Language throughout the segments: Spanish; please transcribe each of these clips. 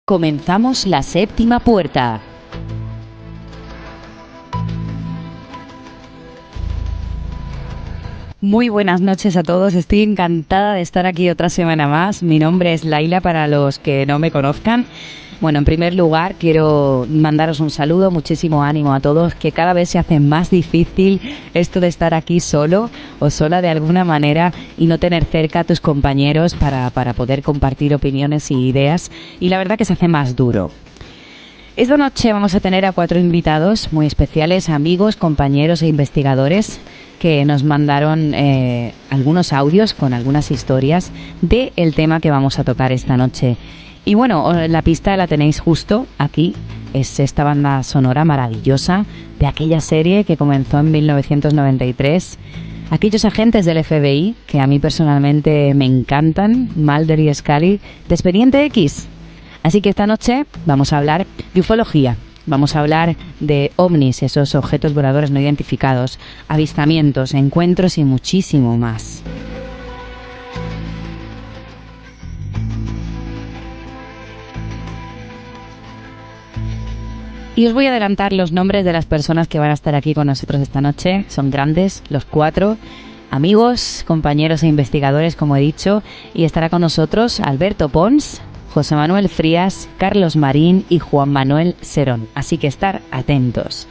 Comenzamos la séptima puerta. Muy buenas noches a todos, estoy encantada de estar aquí otra semana más. Mi nombre es Laila, para los que no me conozcan. Bueno, en primer lugar quiero mandaros un saludo, muchísimo ánimo a todos, que cada vez se hace más difícil esto de estar aquí solo o sola de alguna manera y no tener cerca a tus compañeros para poder compartir opiniones y ideas, y la verdad que se hace más duro. Esta noche vamos a tener a 4 invitados muy especiales, amigos, compañeros e investigadores, que nos mandaron algunos audios con algunas historias del tema que vamos a tocar esta noche. Y bueno, la pista la tenéis justo aquí. Es esta banda sonora maravillosa de aquella serie que comenzó en 1993. Aquellos agentes del FBI que a mí personalmente me encantan, Mulder y Scully, de Expediente X. Así que esta noche vamos a hablar de ufología. Vamos a hablar de ovnis, esos objetos voladores no identificados, avistamientos, encuentros y muchísimo más. Y os voy a adelantar los nombres de las personas que van a estar aquí con nosotros esta noche. Son grandes, los 4, amigos, compañeros e investigadores, como he dicho. Y estará con nosotros Alberto Pons, José Manuel Frías, Carlos Marín y Juan Manuel Serón. Así que estar atentos.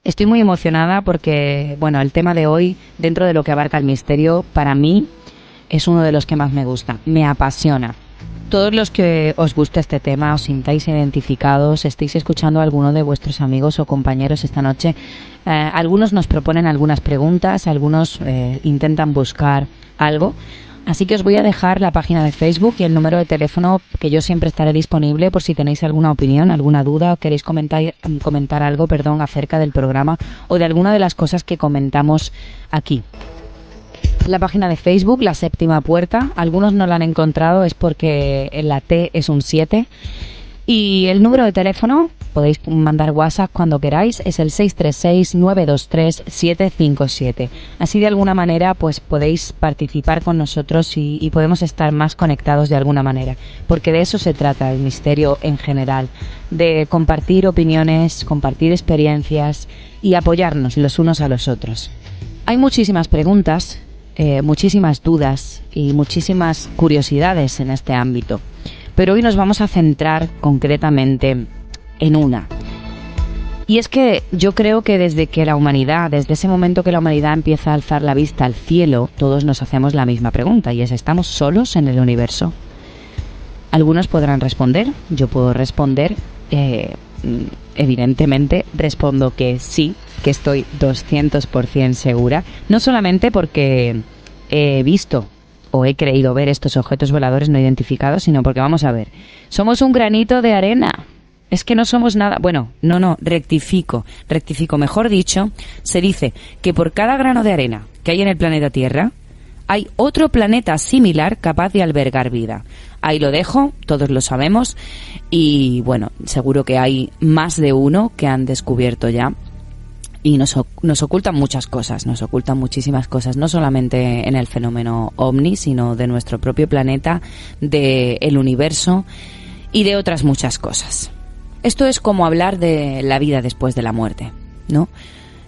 Estoy muy emocionada porque, bueno, el tema de hoy, dentro de lo que abarca el misterio, para mí es uno de los que más me gusta, me apasiona. Todos los que os guste este tema, os sintáis identificados, estéis escuchando a alguno de vuestros amigos o compañeros esta noche, algunos nos proponen algunas preguntas, algunos intentan buscar algo. Así que os voy a dejar la página de Facebook y el número de teléfono, que yo siempre estaré disponible por si tenéis alguna opinión, alguna duda o queréis comentar algo, acerca del programa o de alguna de las cosas que comentamos aquí. La página de Facebook, La Séptima Puerta, algunos no la han encontrado, es porque la T es un 7. Y el número de teléfono, podéis mandar WhatsApp cuando queráis, es el 636-923-757. Así de alguna manera pues podéis participar con nosotros y podemos estar más conectados de alguna manera. Porque de eso se trata el misterio en general, de compartir opiniones, compartir experiencias y apoyarnos los unos a los otros. Hay muchísimas preguntas, muchísimas dudas y muchísimas curiosidades en este ámbito. Pero hoy nos vamos a centrar concretamente en una. Y es que yo creo que desde ese momento que la humanidad empieza a alzar la vista al cielo, todos nos hacemos la misma pregunta, y es: ¿estamos solos en el universo? Algunos podrán responder, yo puedo responder, evidentemente respondo que sí, que estoy 200% segura, no solamente porque he visto o he creído ver estos objetos voladores no identificados, sino porque, vamos a ver, somos un granito de arena. Es que no somos nada. Bueno, no, rectifico, mejor dicho, se dice que por cada grano de arena que hay en el planeta Tierra, hay otro planeta similar capaz de albergar vida. Ahí lo dejo, todos lo sabemos, y bueno, seguro que hay más de uno que han descubierto ya. Y nos ocultan muchas cosas, nos ocultan muchísimas cosas, no solamente en el fenómeno ovni, sino de nuestro propio planeta, del universo y de otras muchas cosas. Esto es como hablar de la vida después de la muerte, ¿no?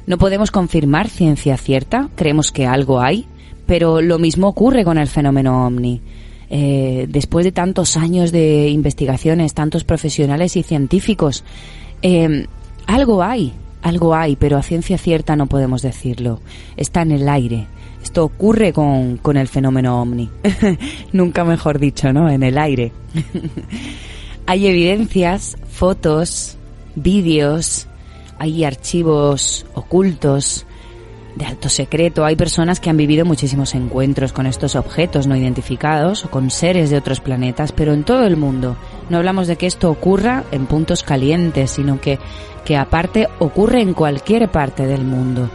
No podemos confirmar ciencia cierta, creemos que algo hay, pero lo mismo ocurre con el fenómeno ovni. Después de tantos años de investigaciones, tantos profesionales y científicos, algo hay, pero a ciencia cierta no podemos decirlo. Está en el aire. Esto ocurre con el fenómeno ovni. Nunca mejor dicho, ¿no? En el aire. Hay evidencias, fotos, vídeos, hay archivos ocultos de alto secreto. Hay personas que han vivido muchísimos encuentros con estos objetos no identificados o con seres de otros planetas, pero en todo el mundo. No hablamos de que esto ocurra en puntos calientes, sino que aparte ocurre en cualquier parte del mundo,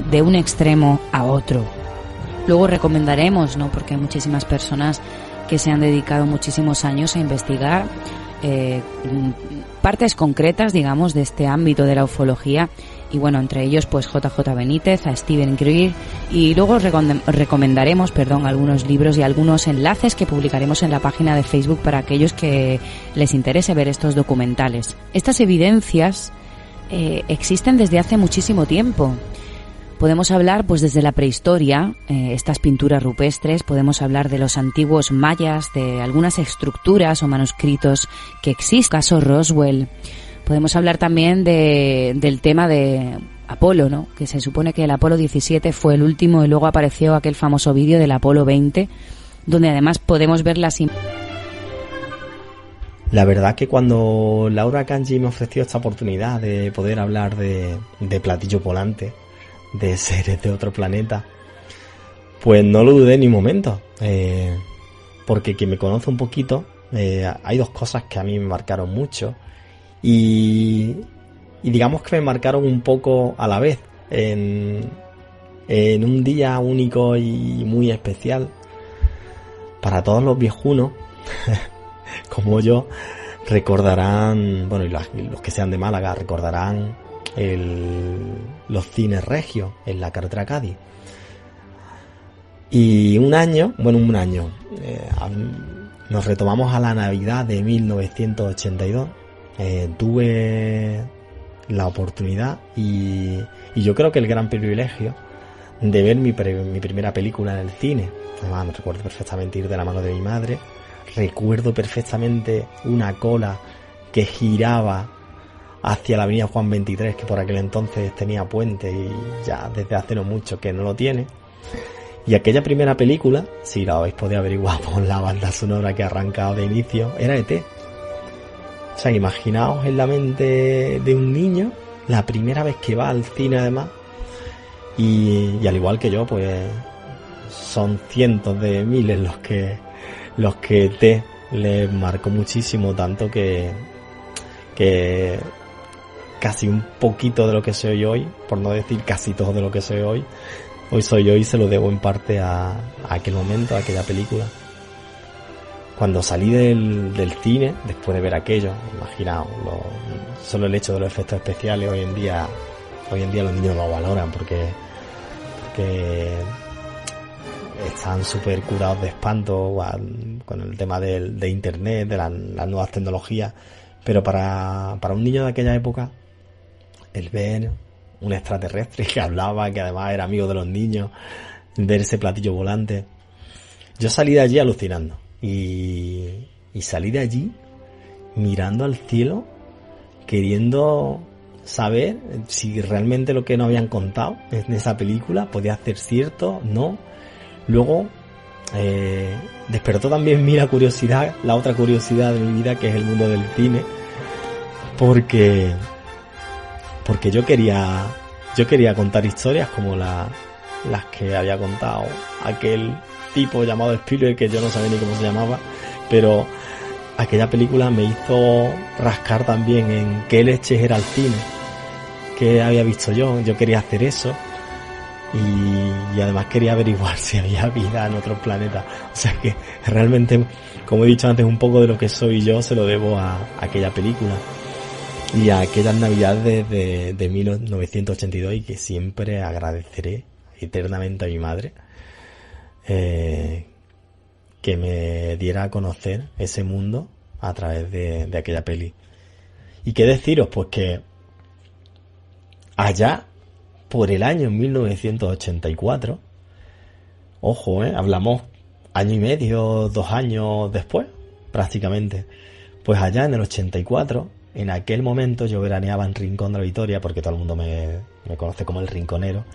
de un extremo a otro. Luego recomendaremos, ¿no? Porque hay muchísimas personas que se han dedicado muchísimos años a investigar partes concretas, digamos, de este ámbito de la ufología, y bueno, entre ellos pues JJ Benítez, a Steven Greer, y luego os recomendaremos, algunos libros y algunos enlaces que publicaremos en la página de Facebook para aquellos que les interese ver estos documentales. Estas evidencias existen desde hace muchísimo tiempo. Podemos hablar pues desde la prehistoria, estas pinturas rupestres, podemos hablar de los antiguos mayas, de algunas estructuras o manuscritos que existen, caso Roswell. Podemos hablar también del tema de Apolo, ¿no? Que se supone que el Apolo 17 fue el último y luego apareció aquel famoso vídeo del Apolo 20, donde además podemos ver las imágenes. La verdad que cuando Laura Kanji me ofreció esta oportunidad de poder hablar de platillos volantes, de seres de otro planeta, pues no lo dudé ni un momento, porque quien me conoce un poquito, hay dos cosas que a mí me marcaron mucho. Y digamos que me marcaron un poco a la vez, en un día único y muy especial. Para todos los viejunos, como yo, recordarán, bueno, y los que sean de Málaga, recordarán los cines regios en la carretera Cádiz. Y un año, nos retomamos a la Navidad de 1982. Tuve la oportunidad y yo creo que el gran privilegio de ver mi primera película en el cine. Además, me recuerdo perfectamente ir de la mano de mi madre. Recuerdo perfectamente una cola que giraba hacia la avenida Juan 23, que por aquel entonces tenía puente y ya desde hace no mucho que no lo tiene. Y aquella primera película, si la habéis podido averiguar por la banda sonora que ha arrancado de inicio, era E.T. O sea, imaginaos en la mente de un niño la primera vez que va al cine, además, y al igual que yo, pues son cientos de miles los que ET les marcó muchísimo, tanto que casi un poquito de lo que soy hoy, por no decir casi todo de lo que soy hoy soy yo, y se lo debo en parte a aquel momento, a aquella película. Cuando salí del cine, después de ver aquello, imaginaos, solo el hecho de los efectos especiales hoy en día los niños lo valoran porque están súper curados de espanto con el tema de internet, de las nuevas tecnologías, pero para un niño de aquella época, el ver un extraterrestre que hablaba, que además era amigo de los niños, ver ese platillo volante, yo salí de allí alucinando. Y salí de allí mirando al cielo, queriendo saber si realmente lo que nos habían contado en esa película podía ser cierto, no. Luego despertó también la otra curiosidad de mi vida, que es el mundo del cine, porque yo quería contar historias como las que había contado aquel tipo llamado Spielberg, que yo no sabía ni cómo se llamaba, pero aquella película me hizo rascar también en qué leches era el cine, qué había visto yo quería hacer eso, y además quería averiguar si había vida en otros planetas. O sea que realmente, como he dicho antes, un poco de lo que soy yo se lo debo a aquella película y a aquellas navidades de 1982, y que siempre agradeceré eternamente a mi madre que me diera a conocer ese mundo a través de aquella peli. Y qué deciros, pues que allá por el año 1984, ojo, hablamos año y medio, 2 años después, prácticamente, pues allá en el 84, en aquel momento yo veraneaba en Rincón de la Victoria, porque todo el mundo me conoce como el Rinconero.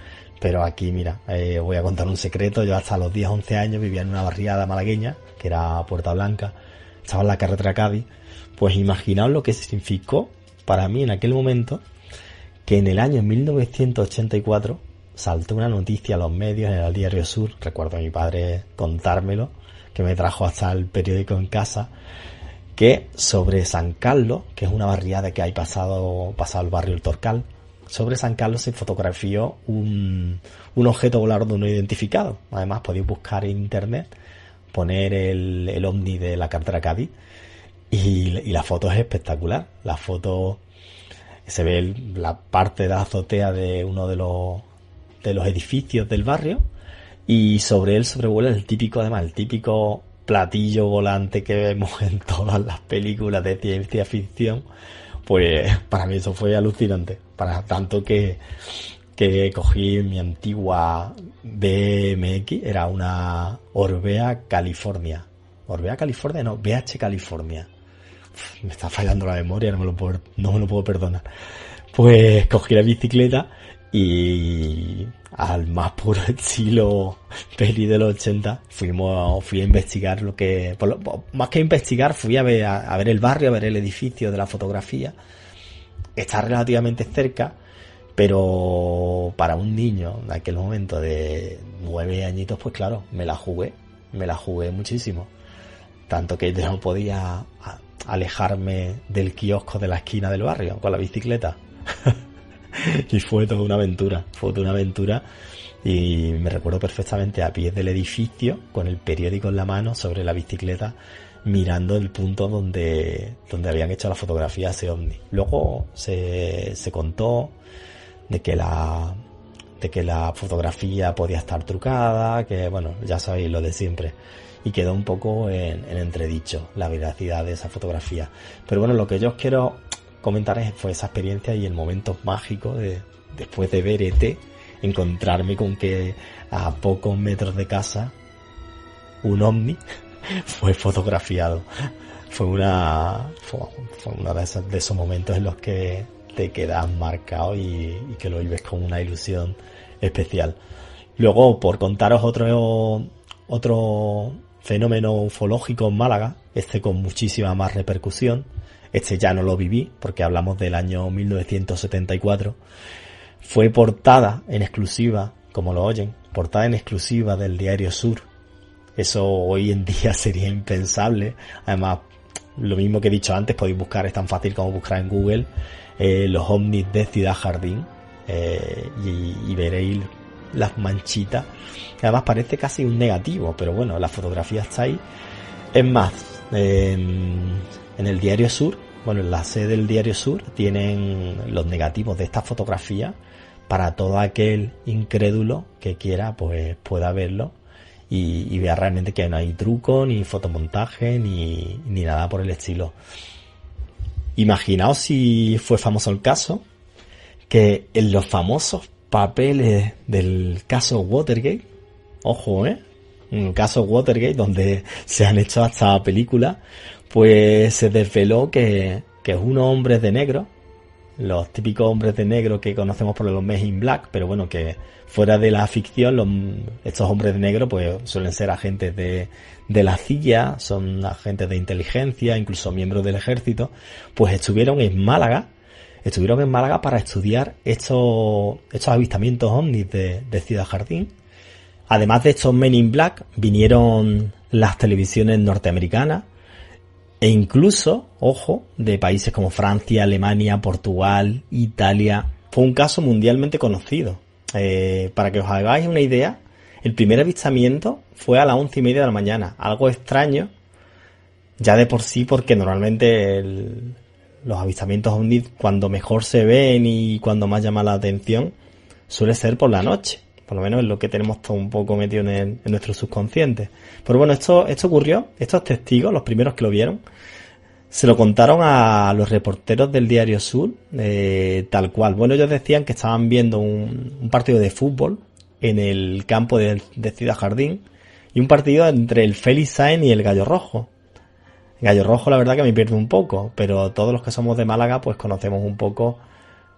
Pero aquí, mira, os voy a contar un secreto. Yo hasta los 10, 11 años vivía en una barriada malagueña, que era Puerta Blanca, estaba en la carretera Cádiz. Pues imaginaos lo que significó para mí en aquel momento que en el año 1984 saltó una noticia a los medios en el Diario Sur. Recuerdo a mi padre contármelo, que me trajo hasta el periódico en casa, que sobre San Carlos, que es una barriada que hay pasado el barrio El Torcal, sobre San Carlos se fotografió un objeto volador no identificado. Además podéis buscar en internet, poner el ovni de la carretera Cádiz, y la foto es espectacular. La foto Se ve la parte de la azotea de uno de los edificios del barrio, y sobre él sobrevuela el típico platillo volante que vemos en todas las películas de ciencia ficción. Pues para mí eso fue alucinante, para tanto que cogí mi antigua BMX, era una Orbea California. Orbea California, no, BH California. Me está fallando la memoria, no me lo puedo perdonar. Pues cogí la bicicleta y al más puro estilo peli de los 80 fui a investigar más que investigar, fui a ver el barrio, a ver el edificio de la fotografía. Está relativamente cerca, pero para un niño de aquel momento de 9 añitos, pues claro, me la jugué muchísimo. Tanto que yo no podía alejarme del kiosco de la esquina del barrio con la bicicleta. Y fue toda una aventura, y me recuerdo perfectamente a pies del edificio con el periódico en la mano sobre la bicicleta, mirando el punto donde habían hecho la fotografía a ese ovni. Luego se contó de que la fotografía podía estar trucada, que bueno, ya sabéis lo de siempre, y quedó un poco en entredicho la veracidad de esa fotografía. Pero bueno, lo que yo os quiero comentar fue esa experiencia y el momento mágico de, después de ver ET, encontrarme con que a pocos metros de casa un ovni fue fotografiado. Fue uno de esos momentos en los que te quedas marcado y que lo vives con una ilusión especial. Luego, por contaros otro fenómeno ufológico en Málaga, con muchísima más repercusión. Ya no lo viví porque hablamos del año 1974. Fue portada en exclusiva, como lo oyen, portada en exclusiva del Diario Sur. Eso hoy en día sería impensable. Además, lo mismo que he dicho antes, podéis buscar, es tan fácil como buscar en Google los ovnis de Ciudad Jardín, y veréis las manchitas. Además parece casi un negativo, pero bueno, la fotografía está ahí. Es más, en el Diario Sur, bueno, en la sede del Diario Sur tienen los negativos de esta fotografía para todo aquel incrédulo que quiera, pues pueda verlo y vea realmente que no hay truco, ni fotomontaje, ni nada por el estilo. Imaginaos si fue famoso el caso, que en los famosos papeles del caso Watergate, ojo, un caso Watergate donde se han hecho hasta películas, pues se desveló que unos hombres de negro, los típicos hombres de negro que conocemos por los Men in Black, pero bueno, que fuera de la ficción, estos hombres de negro pues suelen ser agentes de la CIA, son agentes de inteligencia, incluso miembros del ejército, pues estuvieron en Málaga para estudiar estos avistamientos ovnis de Ciudad Jardín. Además de estos Men in Black, vinieron las televisiones norteamericanas e incluso, ojo, de países como Francia, Alemania, Portugal, Italia. Fue un caso mundialmente conocido. Para que os hagáis una idea, el primer avistamiento fue a las 11:30 de la mañana. Algo extraño, ya de por sí, porque normalmente los avistamientos ovnis, cuando mejor se ven y cuando más llama la atención, suele ser por la noche. Por lo menos es lo que tenemos todo un poco metido en nuestro subconsciente. Pero bueno, esto ocurrió. Estos testigos, los primeros que lo vieron, se lo contaron a los reporteros del Diario Sur, tal cual. Bueno, ellos decían que estaban viendo un partido de fútbol en el campo de Ciudad Jardín, y un partido entre el Félix Sáenz y el Gallo Rojo. El Gallo Rojo, la verdad que me pierdo un poco, pero todos los que somos de Málaga pues conocemos un poco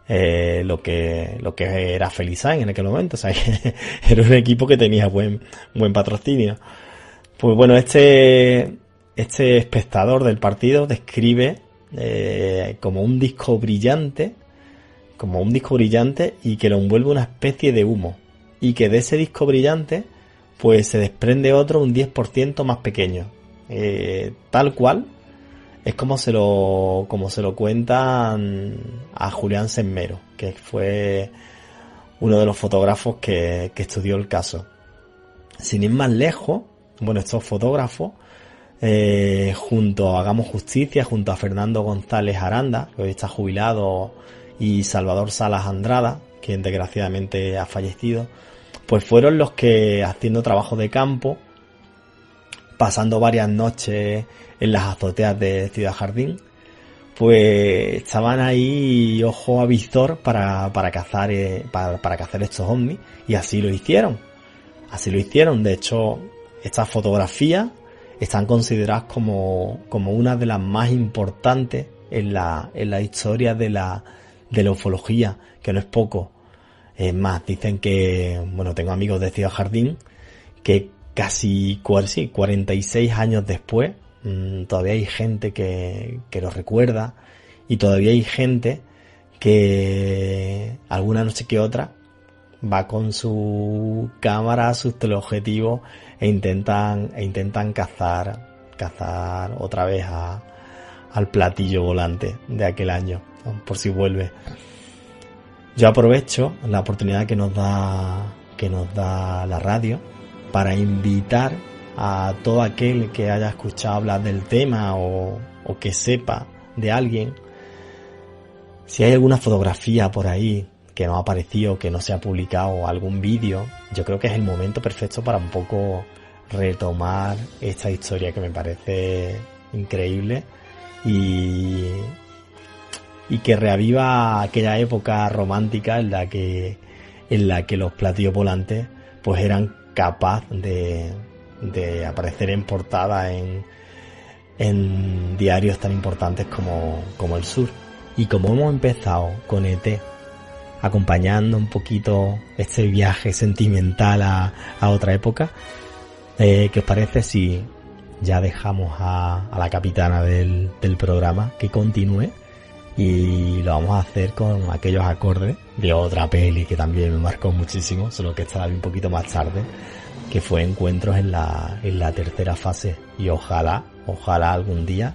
lo que era Félix Sáenz en aquel momento. O sea, era un equipo que tenía buen patrocinio. Pues bueno, este espectador del partido describe como un disco brillante y que lo envuelve una especie de humo, y que de ese disco brillante pues se desprende otro un 10% más pequeño, tal cual es como se lo cuentan a Julián Semmero, que fue uno de los fotógrafos que estudió el caso. Sin ir más lejos, bueno, estos fotógrafos, junto a Hagamos Justicia, junto a Fernando González Aranda, que hoy está jubilado y Salvador Salas Andrada, quien desgraciadamente ha fallecido, pues fueron los que, haciendo trabajo de campo, pasando varias noches en las azoteas de Ciudad Jardín, pues estaban ahí ojo a visor para cazar estos ovnis, y así lo hicieron. De hecho, estas fotografías están consideradas como una de las más importantes en la historia de la ufología, que no es poco. Es más, dicen que, bueno, tengo amigos de Ciudad Jardín que casi 46 años después, todavía hay gente que lo recuerda, y todavía hay gente que alguna noche que otra va con su cámara, sus teleobjetivos e intentan cazar otra vez al platillo volante de aquel año, por si vuelve. Yo aprovecho la oportunidad que nos da la radio para invitar a todo aquel que haya escuchado hablar del tema o que sepa de alguien, si hay alguna fotografía por ahí que no ha aparecido, que no se ha publicado, algún vídeo, yo creo que es el momento perfecto para un poco retomar esta historia que me parece increíble y que reaviva aquella época romántica en la que los platillos volantes pues eran capaces de aparecer en portada en diarios tan importantes como El Sur. Y como hemos empezado con ET, acompañando un poquito este viaje sentimental a otra época, ¿qué os parece si ya dejamos a la capitana del programa que continúe? Y lo vamos a hacer con aquellos acordes de otra peli que también me marcó muchísimo, solo que esta la vi un poquito más tarde, que fue Encuentros en la tercera fase. Y ojalá algún día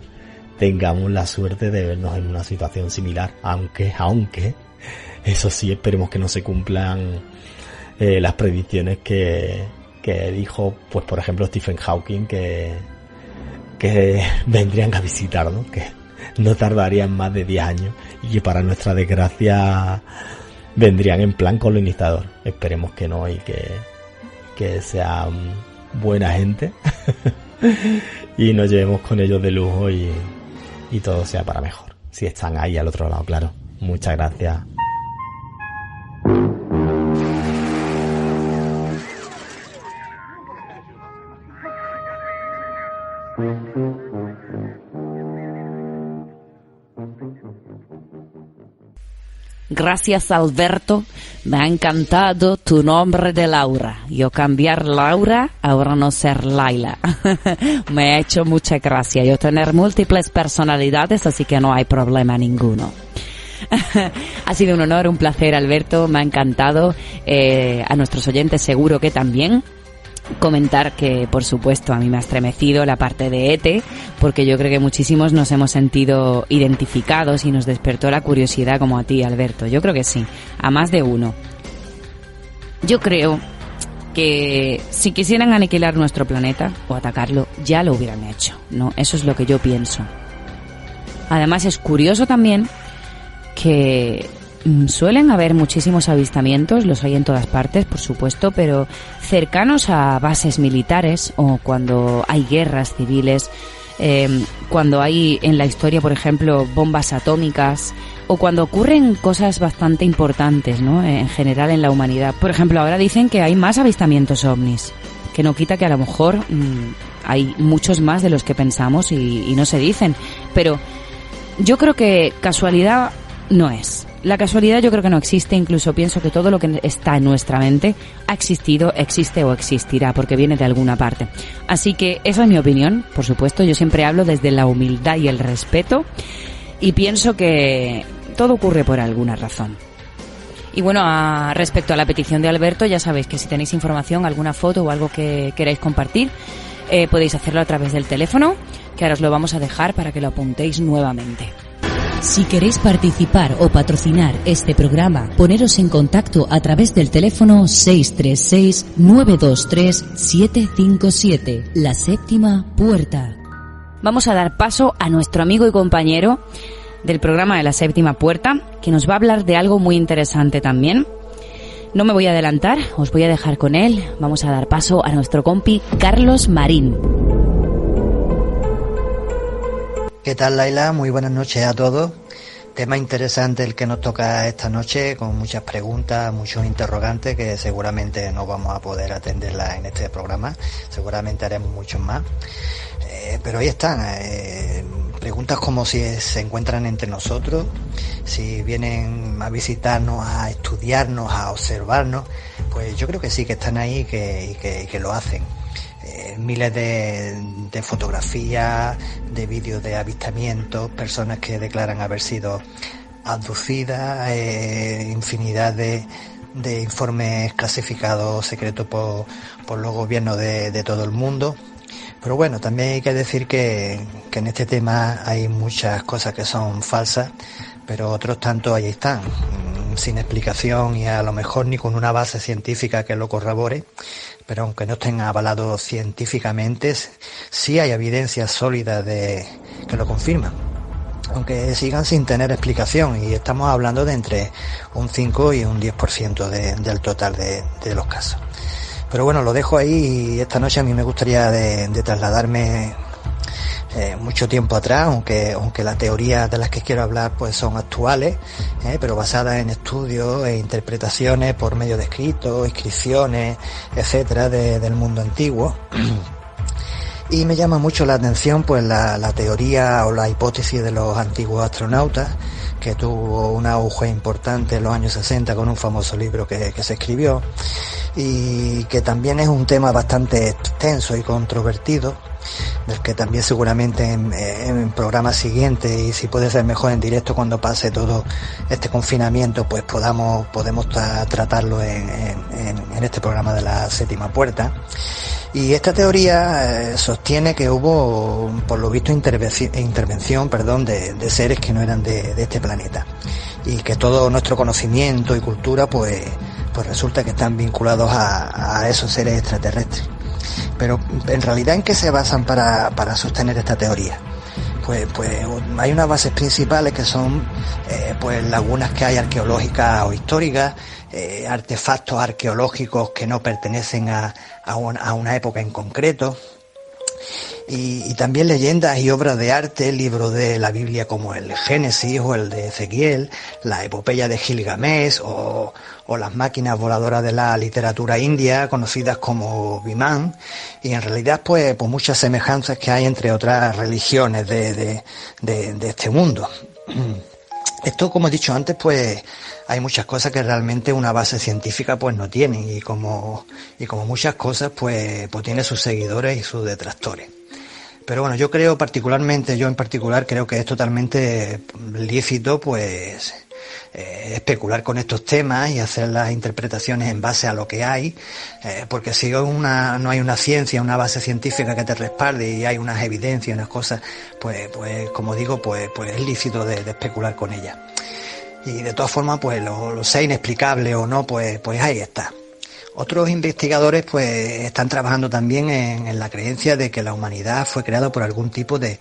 tengamos la suerte de vernos en una situación similar, aunque eso sí, esperemos que no se cumplan las predicciones que dijo, pues por ejemplo, Stephen Hawking, que vendrían a visitarnos, que no tardarían más de 10 años y que para nuestra desgracia vendrían en plan colonizador. Esperemos que no y que sean buena gente y nos llevemos con ellos de lujo y todo sea para mejor. Si están ahí al otro lado, claro. Muchas gracias. Gracias, Alberto. Me ha encantado tu nombre de Laura. Yo cambiar Laura, ahora no ser Laila. Me ha hecho mucha gracia. Yo tener múltiples personalidades, así que no hay problema ninguno. Ha sido un honor, un placer, Alberto. Me ha encantado. A nuestros oyentes seguro que también. Comentar que, por supuesto, a mí me ha estremecido la parte de ET, porque yo creo que muchísimos nos hemos sentido identificados y nos despertó la curiosidad como a ti, Alberto. Yo creo que sí, a más de uno. Yo creo que si quisieran aniquilar nuestro planeta o atacarlo, ya lo hubieran hecho, ¿no? Eso es lo que yo pienso. Además, es curioso también que suelen haber muchísimos avistamientos, los hay en todas partes, por supuesto, pero cercanos a bases militares o cuando hay guerras civiles, cuando hay en la historia, por ejemplo, bombas atómicas o cuando ocurren cosas bastante importantes, ¿no? En general en la humanidad. Por ejemplo, ahora dicen que hay más avistamientos ovnis, que no quita que a lo mejor hay muchos más de los que pensamos y no se dicen, pero yo creo que casualidad no es. La casualidad yo creo que no existe, incluso pienso que todo lo que está en nuestra mente ha existido, existe o existirá, porque viene de alguna parte. Así que esa es mi opinión, por supuesto, yo siempre hablo desde la humildad y el respeto, y pienso que todo ocurre por alguna razón. Y bueno, respecto a la petición de Alberto, ya sabéis que si tenéis información, alguna foto o algo que queráis compartir, podéis hacerlo a través del teléfono, que ahora os lo vamos a dejar para que lo apuntéis nuevamente. Si queréis participar o patrocinar este programa, poneros en contacto a través del teléfono 636-923-757, La Séptima Puerta. Vamos a dar paso a nuestro amigo y compañero del programa de la Séptima Puerta, que nos va a hablar de algo muy interesante también. No me voy a adelantar, os voy a dejar con él. Vamos a dar paso a nuestro compi Carlos Marín. ¿Qué tal, Laila? Muy buenas noches a todos. Tema interesante el que nos toca esta noche, con muchas preguntas, muchos interrogantes que seguramente no vamos a poder atenderlas en este programa. Seguramente haremos muchos más. Pero ahí están. Preguntas como si se encuentran entre nosotros, si vienen a visitarnos, a estudiarnos, a observarnos. Pues yo creo que sí, que están ahí y que lo hacen. Miles de fotografías, de vídeos de avistamientos, personas que declaran haber sido abducidas, infinidad de informes clasificados secretos por los gobiernos de todo el mundo. Pero bueno, también hay que decir que en este tema hay muchas cosas que son falsas, pero otros tantos ahí están, sin explicación y a lo mejor ni con una base científica que lo corrobore. Pero aunque no estén avalados científicamente, sí hay evidencias sólidas que lo confirman, aunque sigan sin tener explicación, y estamos hablando de entre un 5 y un 10% del total de los casos. Pero bueno, lo dejo ahí, y esta noche a mí me gustaría de trasladarme mucho tiempo atrás, aunque las teorías de las que quiero hablar pues son actuales, pero basadas en estudios e interpretaciones por medio de escritos, inscripciones, etcétera, del mundo antiguo. Y me llama mucho la atención pues la teoría o la hipótesis de los antiguos astronautas, que tuvo un auge importante en los años 60 con un famoso libro que se escribió, y que también es un tema bastante extenso y controvertido, del que también seguramente en programas siguientes, y si puede ser mejor en directo cuando pase todo este confinamiento, pues podemos tratarlo en este programa de la Séptima Puerta. Y esta teoría sostiene que hubo, por lo visto, intervención de seres que no eran de este planeta, y que todo nuestro conocimiento y cultura pues resulta que están vinculados a esos seres extraterrestres. Pero en realidad, ¿en qué se basan para sostener esta teoría? Pues hay unas bases principales que son pues lagunas que hay arqueológicas o históricas, artefactos arqueológicos que no pertenecen a una época en concreto, y también leyendas y obras de arte, libros de la Biblia como el Génesis o el de Ezequiel, la epopeya de Gilgamesh o las máquinas voladoras de la literatura india conocidas como Viman, y en realidad pues muchas semejanzas que hay entre otras religiones de este mundo. Esto, como he dicho antes, pues hay muchas cosas que realmente una base científica pues no tienen, y como muchas cosas pues tiene sus seguidores y sus detractores. Pero bueno, yo en particular creo que es totalmente lícito pues especular con estos temas y hacer las interpretaciones en base a lo que hay, porque si no hay una ciencia, una base científica que te respalde, y hay unas evidencias, unas cosas, pues como digo, pues es lícito de especular con ellas. Y de todas formas, pues lo sea inexplicable o no, pues ahí está. Otros investigadores pues están trabajando también en la creencia de que la humanidad fue creada por algún tipo de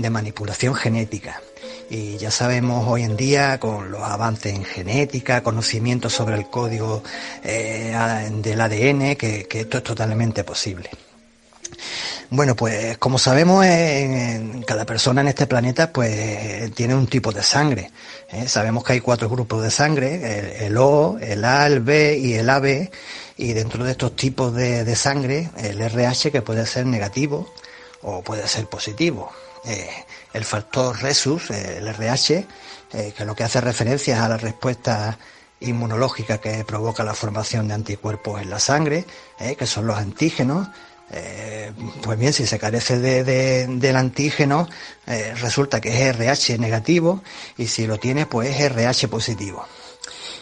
manipulación genética. Y ya sabemos hoy en día, con los avances en genética, conocimientos sobre el código del ADN, que esto es totalmente posible. Bueno, pues como sabemos, cada persona en este planeta pues tiene un tipo de sangre. Sabemos que hay 4 grupos de sangre, el O, el A, el B y el AB, y dentro de estos tipos de sangre, el RH, que puede ser negativo o puede ser positivo. El factor Rhesus, el RH, que lo que hace referencia es a la respuesta inmunológica que provoca la formación de anticuerpos en la sangre, que son los antígenos. Pues bien, si se carece del antígeno, resulta que es RH negativo, y si lo tiene, pues es RH positivo.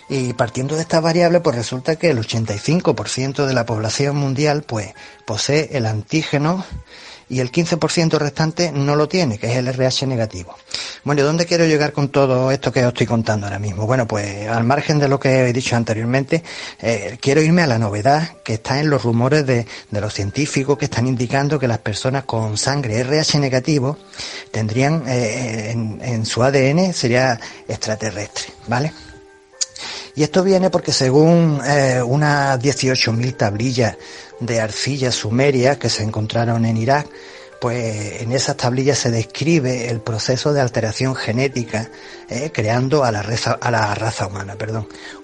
Y partiendo de estas variables, pues resulta que el 85% de la población mundial pues posee el antígeno, y el 15% restante no lo tiene, que es el RH negativo. Bueno, ¿y dónde quiero llegar con todo esto que os estoy contando ahora mismo? Bueno, pues al margen de lo que he dicho anteriormente, quiero irme a la novedad que está en los rumores de los científicos que están indicando que las personas con sangre RH negativo tendrían en su ADN sería extraterrestre, ¿vale? Y esto viene porque según unas 18.000 tablillas de arcilla sumeria que se encontraron en Irak, pues en esas tablillas se describe el proceso de alteración genética creando a la raza humana.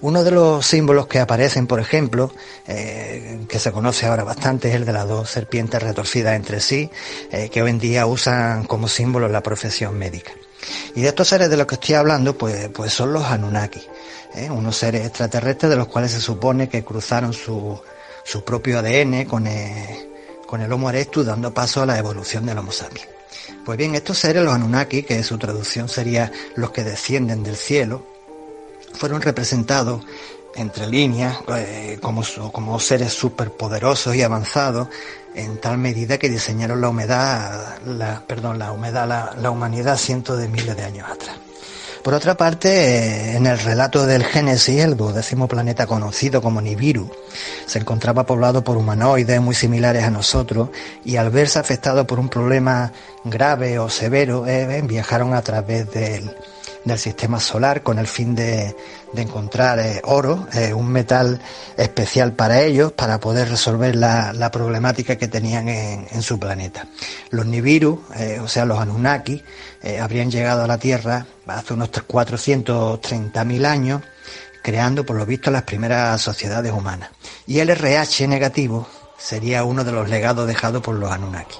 Uno de los símbolos que aparecen, por ejemplo, que se conoce ahora bastante, es el de las dos serpientes retorcidas entre sí, que hoy en día usan como símbolo en la profesión médica. Y de estos seres de los que estoy hablando, pues son los Anunnaki, unos seres extraterrestres de los cuales se supone que cruzaron su propio ADN con el Homo erectus, dando paso a la evolución del Homo sapiens. Pues bien, estos seres, los Anunnaki, que su traducción sería los que descienden del cielo, fueron representados entre líneas como seres superpoderosos y avanzados, en tal medida que diseñaron la humanidad cientos de miles de años atrás. Por otra parte, en el relato del Génesis, el 12º planeta conocido como Nibiru se encontraba poblado por humanoides muy similares a nosotros, y al verse afectado por un problema grave o severo, viajaron a través del sistema solar con el fin de encontrar oro, un metal especial para ellos, para poder resolver la problemática que tenían en su planeta. Los Nibiru, o sea los Anunnaki, habrían llegado a la Tierra hace unos 430.000 años, creando por lo visto las primeras sociedades humanas. Y el RH negativo sería uno de los legados dejados por los Anunnaki.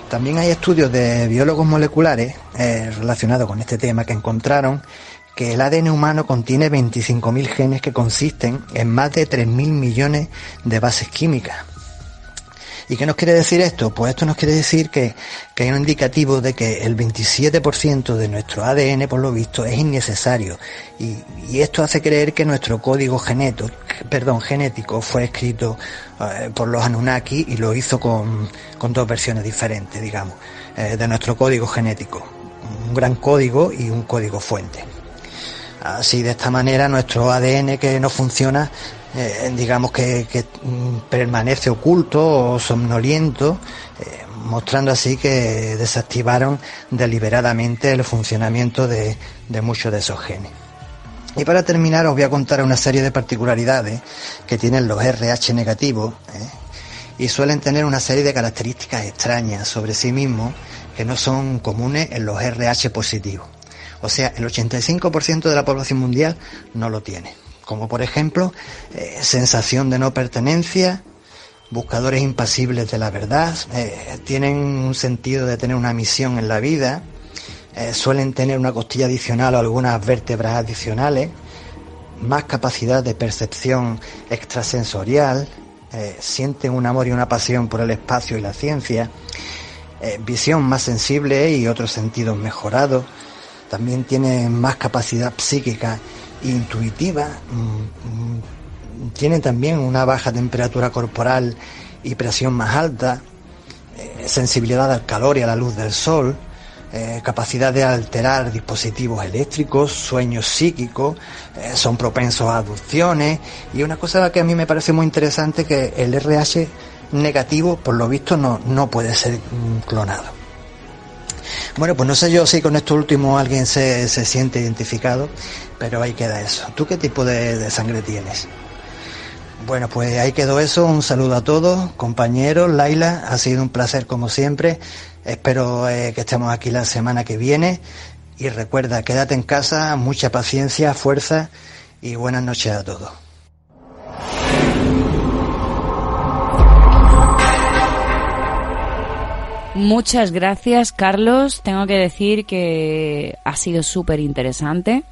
También hay estudios de biólogos moleculares relacionados con este tema que encontraron que el ADN humano contiene 25.000 genes que consisten en más de 3.000 millones de bases químicas. ¿Y qué nos quiere decir esto? Pues esto nos quiere decir que hay un indicativo de que el 27% de nuestro ADN, por lo visto, es innecesario. Y esto hace creer que nuestro código genético fue escrito por los Anunnaki, y lo hizo con dos versiones diferentes, digamos, de nuestro código genético. Un gran código y un código fuente. Así, de esta manera, nuestro ADN que no funciona, digamos que permanece oculto o somnoliento, mostrando así que desactivaron deliberadamente el funcionamiento de muchos de esos genes. Y para terminar, os voy a contar una serie de particularidades que tienen los RH negativos, y suelen tener una serie de características extrañas sobre sí mismos que no son comunes en los RH positivos. O sea, el 85% de la población mundial no lo tiene. Como por ejemplo, sensación de no pertenencia, buscadores impasibles de la verdad, tienen un sentido de tener una misión en la vida, suelen tener una costilla adicional o algunas vértebras adicionales, más capacidad de percepción extrasensorial, sienten un amor y una pasión por el espacio y la ciencia, visión más sensible y otros sentidos mejorados, también tienen más capacidad psíquica intuitiva, tienen también una baja temperatura corporal y presión más alta, sensibilidad al calor y a la luz del sol, capacidad de alterar dispositivos eléctricos, sueños psíquicos, son propensos a abducciones, y una cosa que a mí me parece muy interesante, que el RH negativo por lo visto no puede ser clonado. Bueno, pues no sé yo si con esto último alguien se siente identificado, pero ahí queda eso. ¿Tú qué tipo de sangre tienes? Bueno, pues ahí quedó eso. Un saludo a todos, compañeros. Laila, ha sido un placer como siempre. Espero que estemos aquí la semana que viene. Y recuerda, quédate en casa, mucha paciencia, fuerza y buenas noches a todos. Muchas gracias, Carlos. Tengo que decir que ha sido súper interesante.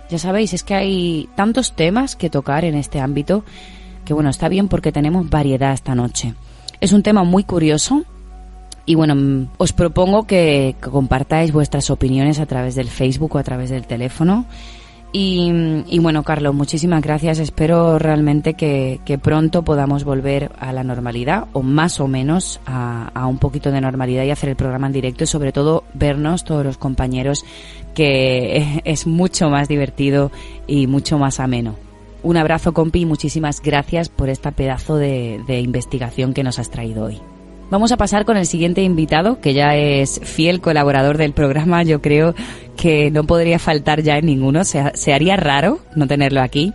Ya sabéis, es que hay tantos temas que tocar en este ámbito que, bueno, está bien porque tenemos variedad esta noche. Es un tema muy curioso y, bueno, os propongo que compartáis vuestras opiniones a través del Facebook o a través del teléfono. Y bueno, Carlos, muchísimas gracias. Espero realmente que pronto podamos volver a la normalidad, o más o menos a un poquito de normalidad, y hacer el programa en directo, y sobre todo vernos todos los compañeros, que es mucho más divertido y mucho más ameno. Un abrazo, compi, y muchísimas gracias por esta pedazo de investigación que nos has traído hoy. Vamos a pasar con el siguiente invitado, que ya es fiel colaborador del programa. Yo creo que no podría faltar ya en ninguno. Se haría raro no tenerlo aquí.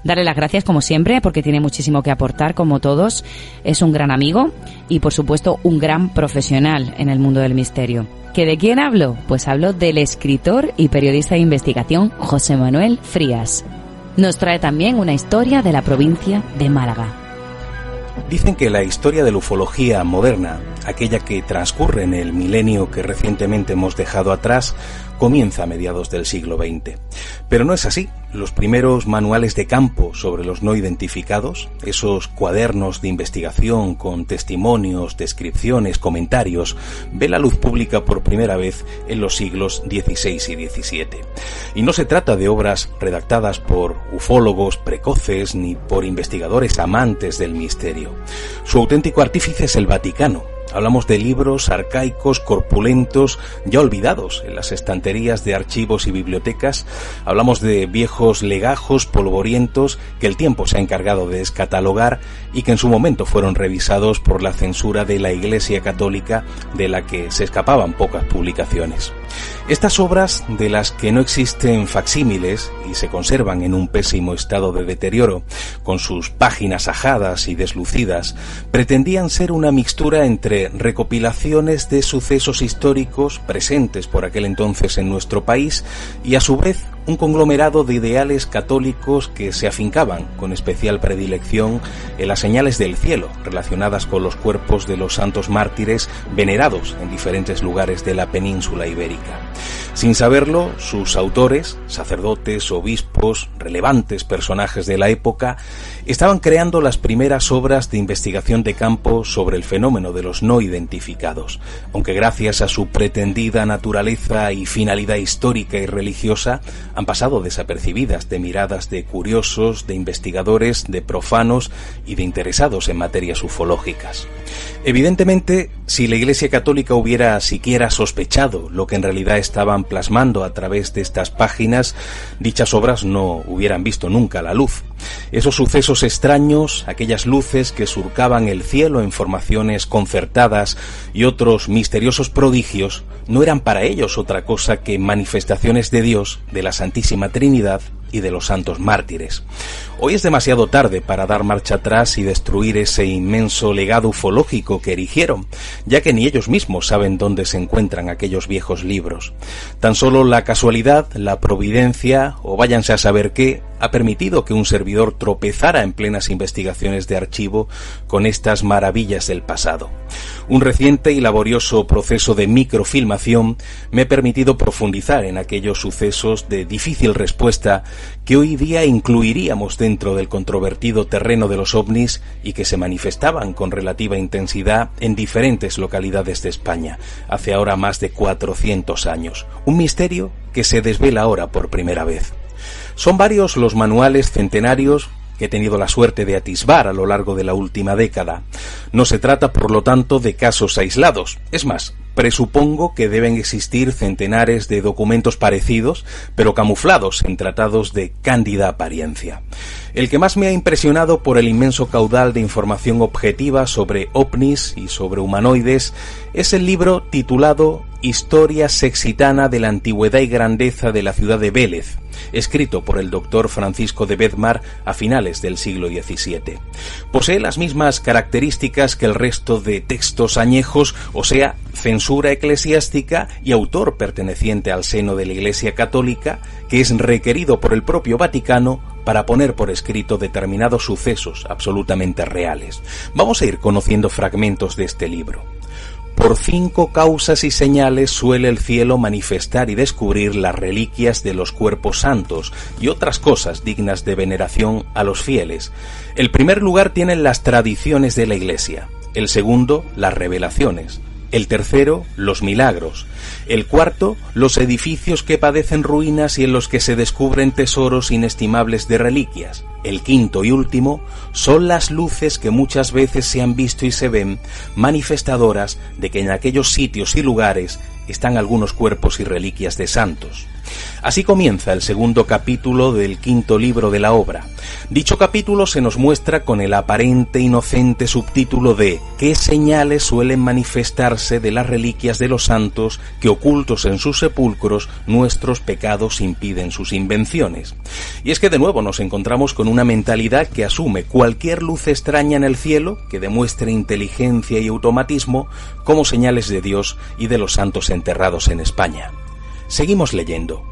Darle las gracias, como siempre, porque tiene muchísimo que aportar, como todos. Es un gran amigo y, por supuesto, un gran profesional en el mundo del misterio. ¿Que de quién hablo? Pues hablo del escritor y periodista de investigación José Manuel Frías. Nos trae también una historia de la provincia de Málaga. Dicen que la historia de la ufología moderna, aquella que transcurre en el milenio que recientemente hemos dejado atrás, comienza a mediados del siglo XX. Pero no es así. Los primeros manuales de campo sobre los no identificados, esos cuadernos de investigación con testimonios, descripciones, comentarios, ven la luz pública por primera vez en los siglos XVI y XVII. Y no se trata de obras redactadas por ufólogos precoces ni por investigadores amantes del misterio. Su auténtico artífice es el Vaticano. Hablamos de libros arcaicos, corpulentos, ya olvidados en las estanterías de archivos y bibliotecas. Hablamos de viejos legajos polvorientos que el tiempo se ha encargado de descatalogar y que en su momento fueron revisados por la censura de la Iglesia Católica, de la que se escapaban pocas publicaciones. Estas obras, de las que no existen facsímiles y se conservan en un pésimo estado de deterioro, con sus páginas ajadas y deslucidas, pretendían ser una mixtura entre recopilaciones de sucesos históricos presentes por aquel entonces en nuestro país y, a su vez, un conglomerado de ideales católicos que se afincaban con especial predilección en las señales del cielo relacionadas con los cuerpos de los santos mártires venerados en diferentes lugares de la península ibérica. Sin saberlo, sus autores, sacerdotes, obispos, relevantes personajes de la época, estaban creando las primeras obras de investigación de campo sobre el fenómeno de los no identificados, aunque gracias a su pretendida naturaleza y finalidad histórica y religiosa han pasado desapercibidas de miradas de curiosos, de investigadores, de profanos y de interesados en materias ufológicas. Evidentemente, si la Iglesia Católica hubiera siquiera sospechado lo que en realidad estaban plasmando a través de estas páginas, dichas obras no hubieran visto nunca la luz. Esos sucesos extraños, aquellas luces que surcaban el cielo en formaciones concertadas y otros misteriosos prodigios, no eran para ellos otra cosa que manifestaciones de Dios, de la Santísima Trinidad y de los santos mártires. Hoy es demasiado tarde para dar marcha atrás y destruir ese inmenso legado ufológico que erigieron, ya que ni ellos mismos saben dónde se encuentran aquellos viejos libros. Tan solo la casualidad, la providencia, o váyanse a saber qué, ha permitido que un servidor tropezara en plenas investigaciones de archivo con estas maravillas del pasado. Un reciente y laborioso proceso de microfilmación me ha permitido profundizar en aquellos sucesos de difícil respuesta que hoy día incluiríamos dentro del controvertido terreno de los ovnis y que se manifestaban con relativa intensidad en diferentes localidades de España, hace ahora más de 400 años. Un misterio que se desvela ahora por primera vez. Son varios los manuales centenarios que he tenido la suerte de atisbar a lo largo de la última década. No se trata, por lo tanto, de casos aislados. Es más, presupongo que deben existir centenares de documentos parecidos, pero camuflados en tratados de cándida apariencia. El que más me ha impresionado por el inmenso caudal de información objetiva sobre ovnis y sobre humanoides es el libro titulado Historia sexitana de la antigüedad y grandeza de la ciudad de Vélez, escrito por el doctor Francisco de Bedmar a finales del siglo XVII. Posee las mismas características que el resto de textos añejos, o sea, censura eclesiástica y autor perteneciente al seno de la Iglesia Católica, que es requerido por el propio Vaticano para poner por escrito determinados sucesos absolutamente reales. Vamos a ir conociendo fragmentos de este libro. Por 5 causas y señales suele el cielo manifestar y descubrir las reliquias de los cuerpos santos y otras cosas dignas de veneración a los fieles. El primer lugar tienen las tradiciones de la Iglesia, el segundo, las revelaciones, El tercero, los milagros. El cuarto, los edificios que padecen ruinas y en los que se descubren tesoros inestimables de reliquias. El quinto y último son las luces que muchas veces se han visto y se ven, manifestadoras de que en aquellos sitios y lugares están algunos cuerpos y reliquias de santos. Así comienza el segundo capítulo del quinto libro de la obra. Dicho capítulo se nos muestra con el aparente inocente subtítulo de ¿qué señales suelen manifestarse de las reliquias de los santos que ocultos en sus sepulcros nuestros pecados impiden sus invenciones? Y es que de nuevo nos encontramos con una mentalidad que asume cualquier luz extraña en el cielo que demuestre inteligencia y automatismo como señales de Dios y de los santos enterrados en España. Seguimos leyendo.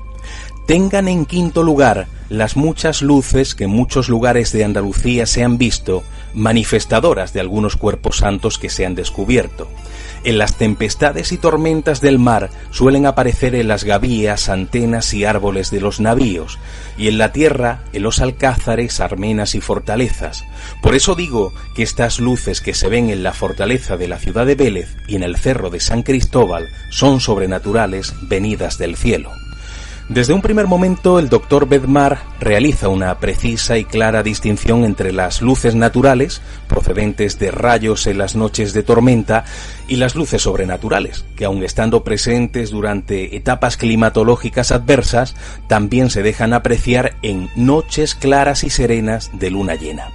Tengan en quinto lugar las muchas luces que en muchos lugares de Andalucía se han visto, manifestadoras de algunos cuerpos santos que se han descubierto. En las tempestades y tormentas del mar suelen aparecer en las gavías, antenas y árboles de los navíos, y en la tierra en los alcázares, armenas y fortalezas. Por eso digo que estas luces que se ven en la fortaleza de la ciudad de Vélez y en el cerro de San Cristóbal son sobrenaturales venidas del cielo. Desde un primer momento, el doctor Bedmar realiza una precisa y clara distinción entre las luces naturales, procedentes de rayos en las noches de tormenta, y las luces sobrenaturales, que aun estando presentes durante etapas climatológicas adversas, también se dejan apreciar en noches claras y serenas de luna llena.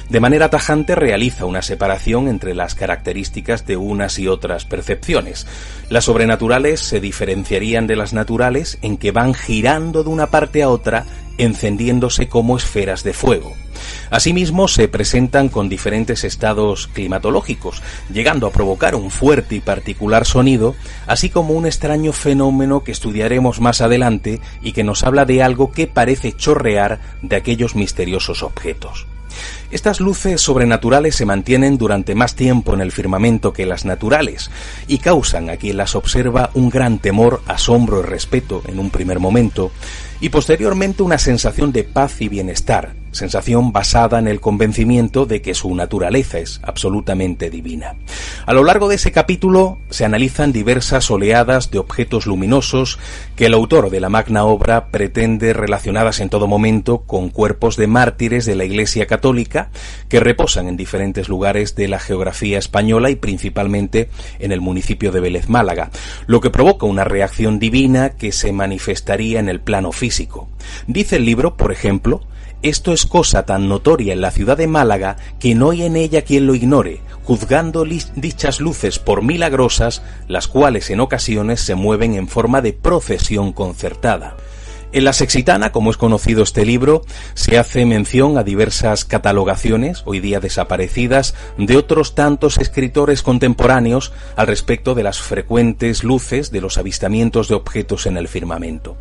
De manera tajante realiza una separación entre las características de unas y otras percepciones. Las sobrenaturales se diferenciarían de las naturales en que van girando de una parte a otra, encendiéndose como esferas de fuego. Asimismo, se presentan con diferentes estados climatológicos, llegando a provocar un fuerte y particular sonido, así como un extraño fenómeno que estudiaremos más adelante y que nos habla de algo que parece chorrear de aquellos misteriosos objetos. Estas luces sobrenaturales se mantienen durante más tiempo en el firmamento que las naturales y causan a quien las observa un gran temor, asombro y respeto en un primer momento y posteriormente una sensación de paz y bienestar, sensación basada en el convencimiento de que su naturaleza es absolutamente divina. A lo largo de ese capítulo se analizan diversas oleadas de objetos luminosos que el autor de la magna obra pretende relacionadas en todo momento con cuerpos de mártires de la Iglesia Católica que reposan en diferentes lugares de la geografía española y principalmente en el municipio de Vélez, Málaga, lo que provoca una reacción divina que se manifestaría en el plano físico. Dice el libro, por ejemplo: esto es cosa tan notoria en la ciudad de Málaga que no hay en ella quien lo ignore, juzgando dichas luces por milagrosas, las cuales en ocasiones se mueven en forma de procesión concertada. En la Sexitana, como es conocido este libro, se hace mención a diversas catalogaciones, hoy día desaparecidas, de otros tantos escritores contemporáneos al respecto de las frecuentes luces de los avistamientos de objetos en el firmamento.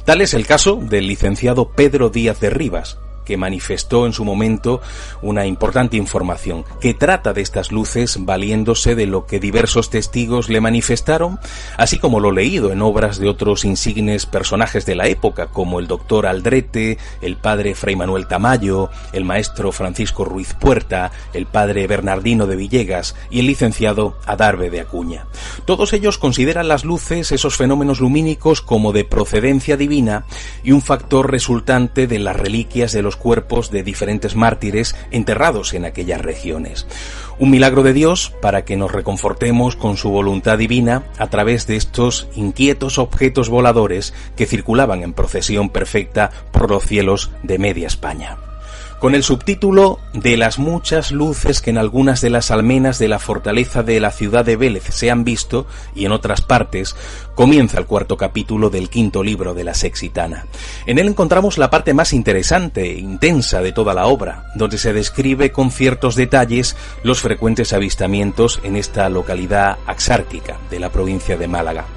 Tal es el caso del licenciado Pedro Díaz de Rivas, que manifestó en su momento una importante información, que trata de estas luces valiéndose de lo que diversos testigos le manifestaron, así como lo leído en obras de otros insignes personajes de la época, como el doctor Aldrete, el padre Fray Manuel Tamayo, el maestro Francisco Ruiz Puerta, el padre Bernardino de Villegas y el licenciado Adarve de Acuña. Todos ellos consideran las luces, esos fenómenos lumínicos, como de procedencia divina y un factor resultante de las reliquias de los cuerpos de diferentes mártires enterrados en aquellas regiones. Un milagro de Dios para que nos reconfortemos con su voluntad divina a través de estos inquietos objetos voladores que circulaban en procesión perfecta por los cielos de media España. Con el subtítulo de las muchas luces que en algunas de las almenas de la fortaleza de la ciudad de Vélez se han visto y en otras partes, comienza el cuarto capítulo del quinto libro de la Sexitana. En él encontramos la parte más interesante e intensa de toda la obra, donde se describe con ciertos detalles los frecuentes avistamientos en esta localidad axártica de la provincia de Málaga.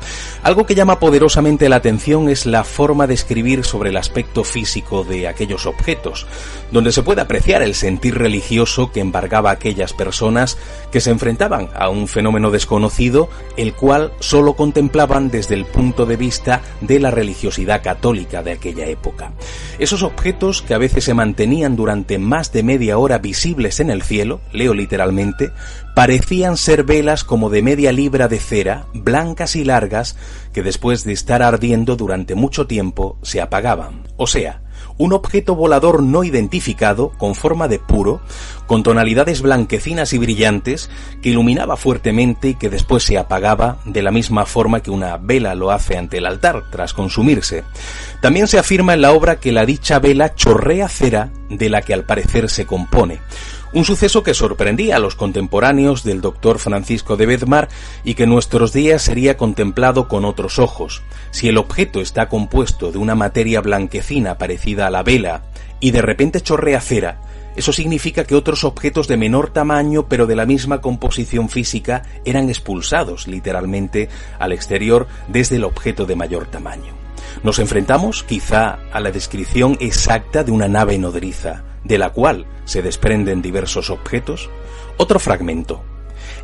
Algo que llama poderosamente la atención es la forma de escribir sobre el aspecto físico de aquellos objetos, donde se puede apreciar el sentir religioso que embargaba a aquellas personas que se enfrentaban a un fenómeno desconocido, el cual solo contemplaban desde el punto de vista de la religiosidad católica de aquella época. Esos objetos que a veces se mantenían durante más de media hora visibles en el cielo, leo literalmente, parecían ser velas como de media libra de cera, blancas y largas, que después de estar ardiendo durante mucho tiempo se apagaban. O sea, un objeto volador no identificado, con forma de puro, con tonalidades blanquecinas y brillantes, que iluminaba fuertemente y que después se apagaba de la misma forma que una vela lo hace ante el altar, tras consumirse. También se afirma en la obra que la dicha vela chorrea cera de la que al parecer se compone. Un suceso que sorprendía a los contemporáneos del doctor Francisco de Bedmar y que en nuestros días sería contemplado con otros ojos. Si el objeto está compuesto de una materia blanquecina parecida a la vela y de repente chorrea cera, eso significa que otros objetos de menor tamaño pero de la misma composición física eran expulsados literalmente al exterior desde el objeto de mayor tamaño. Nos enfrentamos quizá a la descripción exacta de una nave nodriza, de la cual se desprenden diversos objetos. Otro fragmento.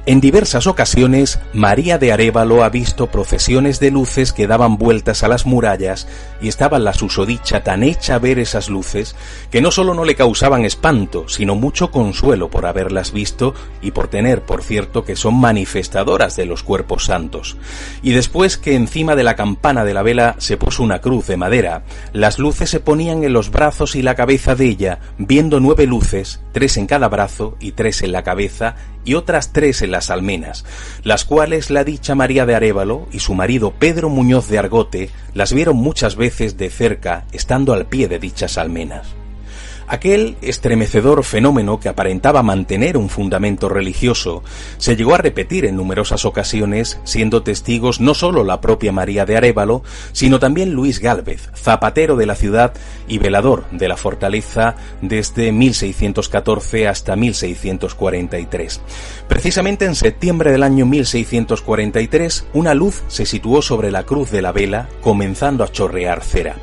En diversas ocasiones, María de Arévalo ha visto procesiones de luces que daban vueltas a las murallas y estaba la susodicha tan hecha a ver esas luces que no solo no le causaban espanto, sino mucho consuelo por haberlas visto y por tener, por cierto, que son manifestadoras de los cuerpos santos. Y después que encima de la campana de la vela se puso una cruz de madera, las luces se ponían en los brazos y la cabeza de ella, viendo 9 luces, 3 en cada brazo y 3 en la cabeza y otras 3 en las almenas, las cuales la dicha María de Arévalo y su marido Pedro Muñoz de Argote las vieron muchas veces de cerca estando al pie de dichas almenas. Aquel estremecedor fenómeno que aparentaba mantener un fundamento religioso se llegó a repetir en numerosas ocasiones, siendo testigos no solo la propia María de Arévalo, sino también Luis Gálvez, zapatero de la ciudad y velador de la fortaleza desde 1614 hasta 1643. Precisamente en septiembre del año 1643, una luz se situó sobre la cruz de la vela, comenzando a chorrear cera.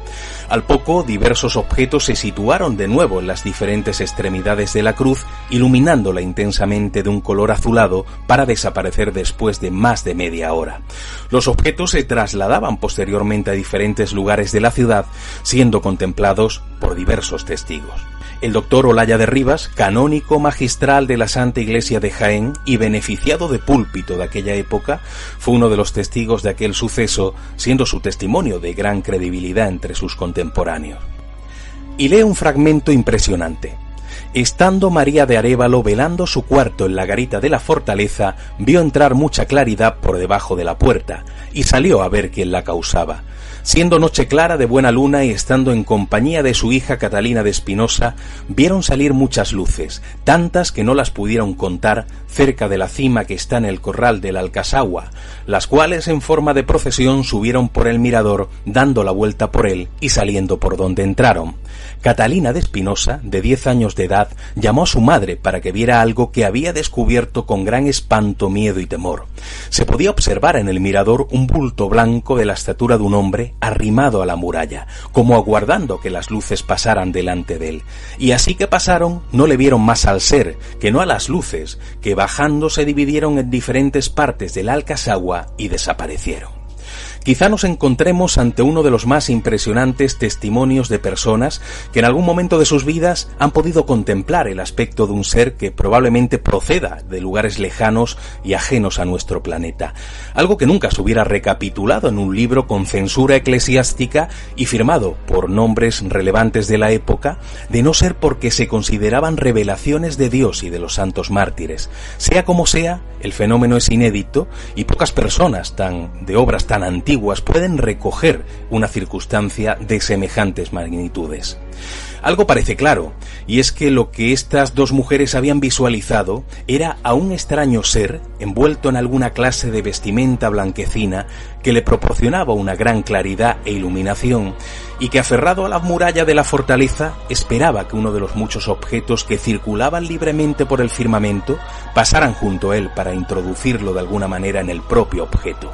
Al poco, diversos objetos se situaron de nuevo en las diferentes extremidades de la cruz, iluminándola intensamente de un color azulado para desaparecer después de más de media hora. Los objetos se trasladaban posteriormente a diferentes lugares de la ciudad, siendo contemplados por diversos testigos. El doctor Olaya de Rivas, canónico magistral de la Santa Iglesia de Jaén y beneficiado de púlpito de aquella época, fue uno de los testigos de aquel suceso, siendo su testimonio de gran credibilidad entre sus contemporáneos. Y lee un fragmento impresionante. Estando María de Arévalo velando su cuarto en la garita de la fortaleza, vio entrar mucha claridad por debajo de la puerta, y salió a ver quién la causaba. Siendo noche clara de buena luna y estando en compañía de su hija Catalina de Espinosa, vieron salir muchas luces, tantas que no las pudieron contar, cerca de la cima que está en el corral del Alcasagua, las cuales en forma de procesión subieron por el mirador, dando la vuelta por él y saliendo por donde entraron. Catalina de Espinosa, de 10 años de edad, llamó a su madre para que viera algo que había descubierto con gran espanto, miedo y temor. Se podía observar en el mirador un bulto blanco de la estatura de un hombre arrimado a la muralla, como aguardando que las luces pasaran delante de él. Y así que pasaron, no le vieron más al ser, que no a las luces, que bajando se dividieron en diferentes partes del Alcasagua y desaparecieron. Quizá nos encontremos ante uno de los más impresionantes testimonios de personas que en algún momento de sus vidas han podido contemplar el aspecto de un ser que probablemente proceda de lugares lejanos y ajenos a nuestro planeta. Algo que nunca se hubiera recapitulado en un libro con censura eclesiástica y firmado por nombres relevantes de la época, de no ser porque se consideraban revelaciones de Dios y de los santos mártires. Sea como sea, el fenómeno es inédito y pocas personas de obras tan antiguas pueden recoger una circunstancia de semejantes magnitudes. Algo parece claro, y es que lo que estas dos mujeres habían visualizado era a un extraño ser envuelto en alguna clase de vestimenta blanquecina que le proporcionaba una gran claridad e iluminación, y que aferrado a la muralla de la fortaleza esperaba que uno de los muchos objetos que circulaban libremente por el firmamento pasaran junto a él para introducirlo de alguna manera en el propio objeto.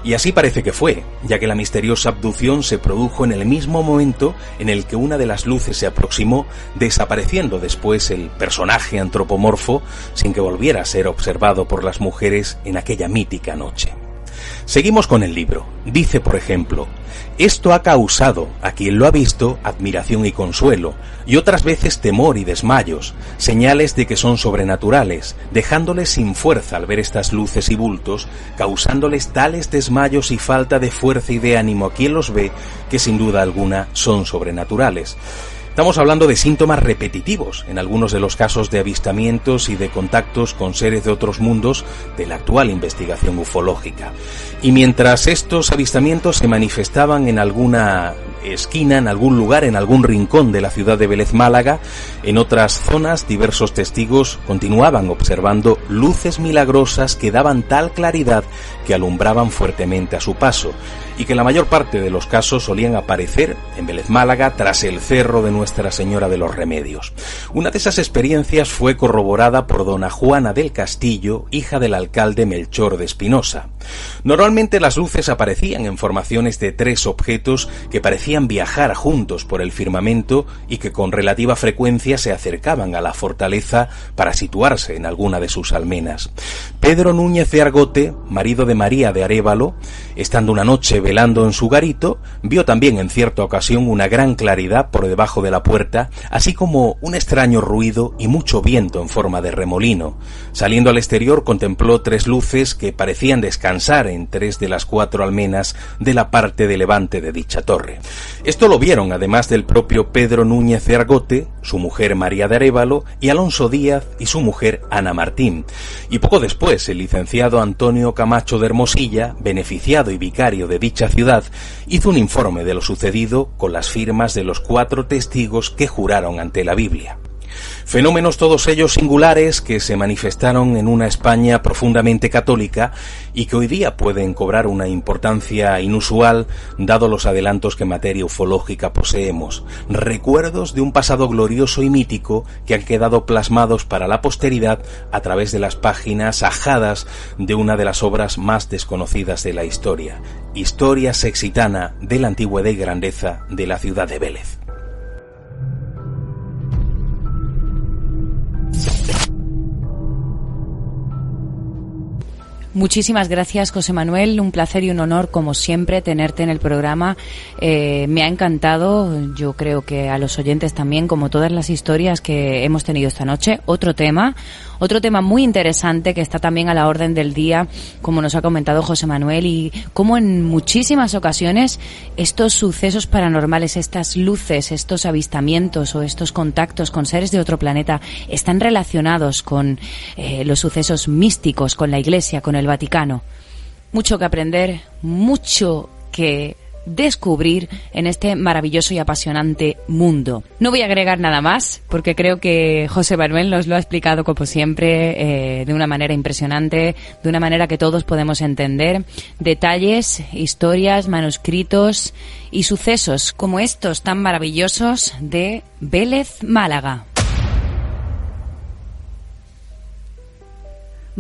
Y así parece que fue, ya que la misteriosa abducción se produjo en el mismo momento en el que una de las luces se aproximó, desapareciendo después el personaje antropomorfo sin que volviera a ser observado por las mujeres en aquella mítica noche. Seguimos con el libro. Dice, por ejemplo: esto ha causado a quien lo ha visto admiración y consuelo, y otras veces temor y desmayos, señales de que son sobrenaturales, dejándoles sin fuerza al ver estas luces y bultos, causándoles tales desmayos y falta de fuerza y de ánimo a quien los ve, que sin duda alguna son sobrenaturales. Estamos hablando de síntomas repetitivos, en algunos de los casos de avistamientos y de contactos con seres de otros mundos de la actual investigación ufológica. Y mientras estos avistamientos se manifestaban en alguna esquina, en algún lugar, en algún rincón de la ciudad de Vélez, Málaga, en otras zonas diversos testigos continuaban observando luces milagrosas que daban tal claridad que alumbraban fuertemente a su paso, y que en la mayor parte de los casos solían aparecer en Vélez, Málaga, tras el cerro de Nuestra Señora de los Remedios. Una de esas experiencias fue corroborada por dona Juana del Castillo, hija del alcalde Melchor de Espinosa. Normalmente las luces aparecían en formaciones de 3 objetos que parecían viajar juntos por el firmamento y que con relativa frecuencia se acercaban a la fortaleza para situarse en alguna de sus almenas. Pedro Núñez de Argote, marido de María de Arévalo, estando una noche velando en su garito, vio también en cierta ocasión una gran claridad por debajo de la puerta, así como un extraño ruido y mucho viento en forma de remolino. Saliendo al exterior contempló 3 luces que parecían descansar en 3 de las 4 almenas de la parte de levante de dicha torre. Esto lo vieron además del propio Pedro Núñez de Argote, su mujer María de Arévalo y Alonso Díaz y su mujer Ana Martín. Y poco después el licenciado Antonio Camacho de Hermosilla, beneficiado y vicario de dicha ciudad, hizo un informe de lo sucedido con las firmas de los 4 testigos que juraron ante la Biblia. Fenómenos todos ellos singulares que se manifestaron en una España profundamente católica y que hoy día pueden cobrar una importancia inusual dado los adelantos que en materia ufológica poseemos. Recuerdos de un pasado glorioso y mítico que han quedado plasmados para la posteridad a través de las páginas ajadas de una de las obras más desconocidas de la historia, Historia Sexitana de la antigüedad y grandeza de la ciudad de Vélez. Muchísimas gracias, José Manuel. Un placer y un honor, como siempre, tenerte en el programa. Me ha encantado, yo creo que a los oyentes también, como todas las historias que hemos tenido esta noche. Otro tema muy interesante que está también a la orden del día, como nos ha comentado José Manuel, y como en muchísimas ocasiones estos sucesos paranormales, estas luces, estos avistamientos o estos contactos con seres de otro planeta están relacionados con los sucesos místicos, con la Iglesia, con el Vaticano. Mucho que aprender, mucho que descubrir en este maravilloso y apasionante mundo. No voy a agregar nada más porque creo que José Manuel nos lo ha explicado como siempre de una manera impresionante, de una manera que todos podemos entender. Detalles, historias, manuscritos y sucesos como estos tan maravillosos de Vélez, Málaga.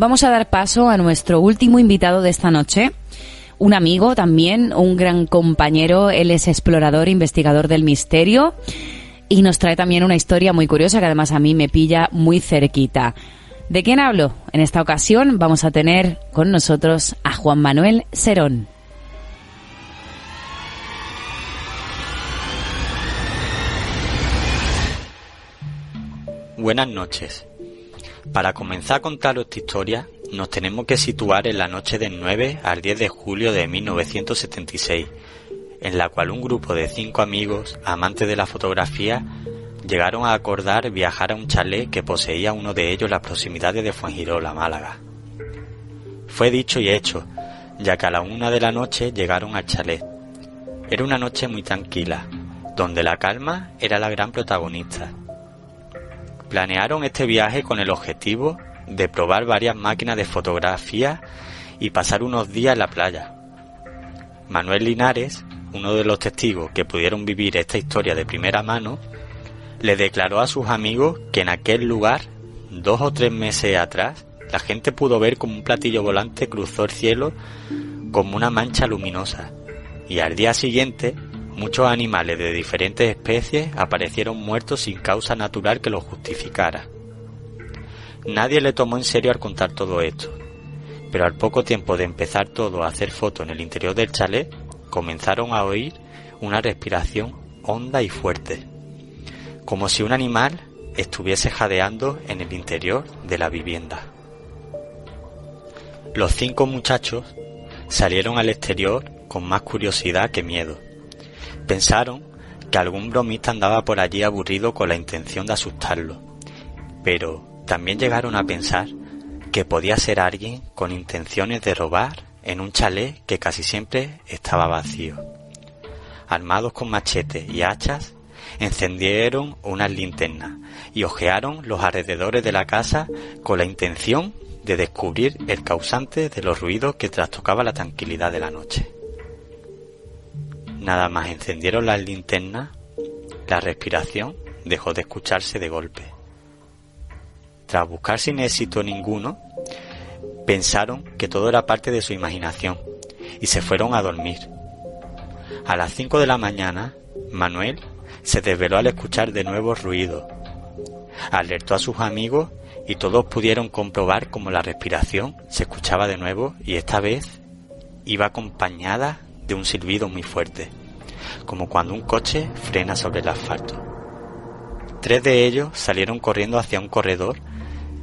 Vamos a dar paso a nuestro último invitado de esta noche. Un amigo también, un gran compañero. Él es explorador e investigador del misterio y nos trae también una historia muy curiosa que además a mí me pilla muy cerquita. ¿De quién hablo? En esta ocasión vamos a tener con nosotros a Juan Manuel Serón. Buenas noches. Para comenzar a contaros esta historia, nos tenemos que situar en la noche del 9 al 10 de julio de 1976, en la cual un grupo de 5 amigos, amantes de la fotografía, llegaron a acordar viajar a un chalet que poseía uno de ellos en las proximidades de Fuengirola, Málaga. Fue dicho y hecho, ya que a la 1 de la noche llegaron al chalet. Era una noche muy tranquila, donde la calma era la gran protagonista. Planearon este viaje con el objetivo de probar varias máquinas de fotografía y pasar unos días en la playa. Manuel Linares, uno de los testigos que pudieron vivir esta historia de primera mano, le declaró a sus amigos que en aquel lugar, 2 o 3 meses atrás, la gente pudo ver como un platillo volante cruzó el cielo como una mancha luminosa, y al día siguiente muchos animales de diferentes especies aparecieron muertos sin causa natural que lo justificara. Nadie le tomó en serio al contar todo esto, pero al poco tiempo de empezar todo a hacer fotos en el interior del chalet, comenzaron a oír una respiración honda y fuerte, como si un animal estuviese jadeando en el interior de la vivienda. Los 5 muchachos salieron al exterior con más curiosidad que miedo. Pensaron que algún bromista andaba por allí aburrido con la intención de asustarlo, pero también llegaron a pensar que podía ser alguien con intenciones de robar en un chalet que casi siempre estaba vacío. Armados con machetes y hachas, encendieron unas linternas y hojearon los alrededores de la casa con la intención de descubrir el causante de los ruidos que trastocaba la tranquilidad de la noche. Nada más encendieron las linternas, la respiración dejó de escucharse de golpe. Tras buscar sin éxito ninguno, pensaron que todo era parte de su imaginación y se fueron a dormir. A las 5 de la mañana, Manuel se desveló al escuchar de nuevo ruidos. Alertó a sus amigos y todos pudieron comprobar cómo la respiración se escuchaba de nuevo y esta vez iba acompañada de un silbido muy fuerte, como cuando un coche frena sobre el asfalto. 3 de ellos salieron corriendo hacia un corredor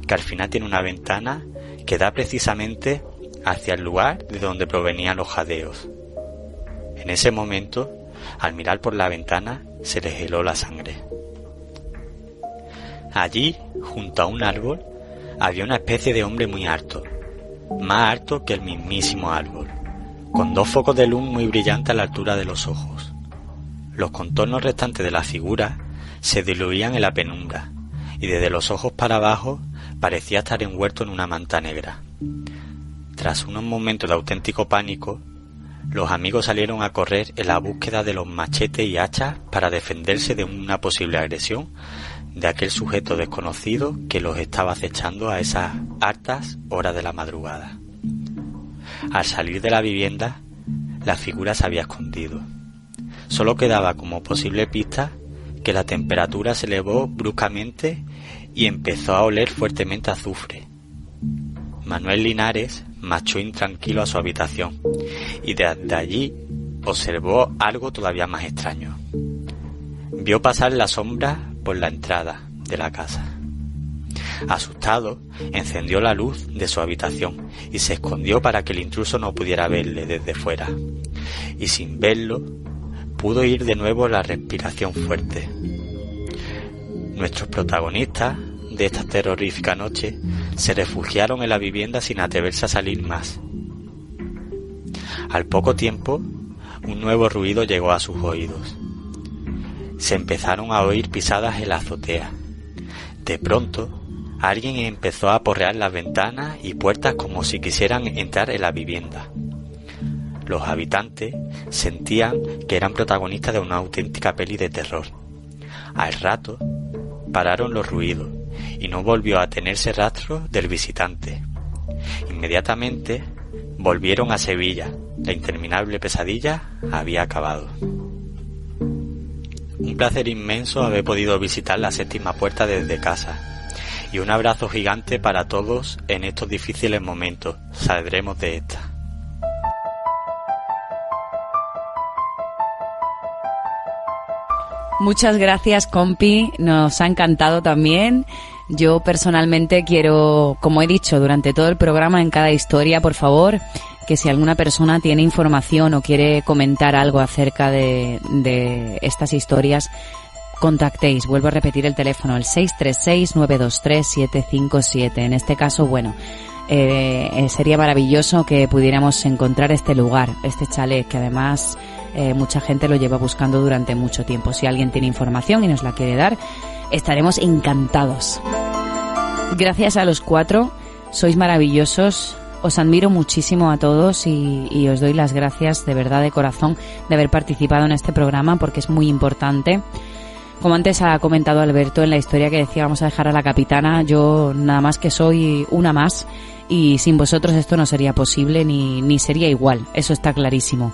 que al final tiene una ventana que da precisamente hacia el lugar de donde provenían los jadeos. En ese momento, al mirar por la ventana, se les heló la sangre. Allí, junto a un árbol, había una especie de hombre muy alto, más alto que el mismísimo árbol, con 2 focos de luz muy brillantes a la altura de los ojos. Los contornos restantes de la figura se diluían en la penumbra, y desde los ojos para abajo parecía estar envuelto en una manta negra. Tras unos momentos de auténtico pánico, los amigos salieron a correr en la búsqueda de los machetes y hachas para defenderse de una posible agresión de aquel sujeto desconocido que los estaba acechando a esas altas horas de la madrugada. Al salir de la vivienda, la figura se había escondido. Solo quedaba como posible pista que la temperatura se elevó bruscamente y empezó a oler fuertemente a azufre. Manuel Linares marchó intranquilo a su habitación y desde allí observó algo todavía más extraño. Vio pasar la sombra por la entrada de la casa. Asustado, encendió la luz de su habitación y se escondió para que el intruso no pudiera verle desde fuera. Y sin verlo, pudo oír de nuevo la respiración fuerte. Nuestros protagonistas de esta terrorífica noche se refugiaron en la vivienda sin atreverse a salir más. Al poco tiempo, un nuevo ruido llegó a sus oídos. Se empezaron a oír pisadas en la azotea. De pronto, alguien empezó a aporrear las ventanas y puertas como si quisieran entrar en la vivienda. Los habitantes sentían que eran protagonistas de una auténtica peli de terror. Al rato, pararon los ruidos y no volvió a tenerse rastro del visitante. Inmediatamente volvieron a Sevilla. La interminable pesadilla había acabado. Un placer inmenso haber podido visitar la 7ª puerta desde casa. Y un abrazo gigante para todos en estos difíciles momentos. Saldremos de esta. Muchas gracias, compi. Nos ha encantado también. Yo personalmente quiero, como he dicho durante todo el programa, en cada historia, por favor, que si alguna persona tiene información o quiere comentar algo acerca de estas historias, contactéis. Vuelvo a repetir el teléfono, el 636-923-757. En este caso, bueno, sería maravilloso que pudiéramos encontrar este lugar, este chalet, que además mucha gente lo lleva buscando durante mucho tiempo. Si alguien tiene información y nos la quiere dar, estaremos encantados. Gracias a los 4, sois maravillosos. Os admiro muchísimo a todos y os doy las gracias de verdad, de corazón, de haber participado en este programa, porque es muy importante. Como antes ha comentado Alberto en la historia que decía, vamos a dejar a la capitana, yo nada más que soy una más y sin vosotros esto no sería posible ni sería igual, eso está clarísimo.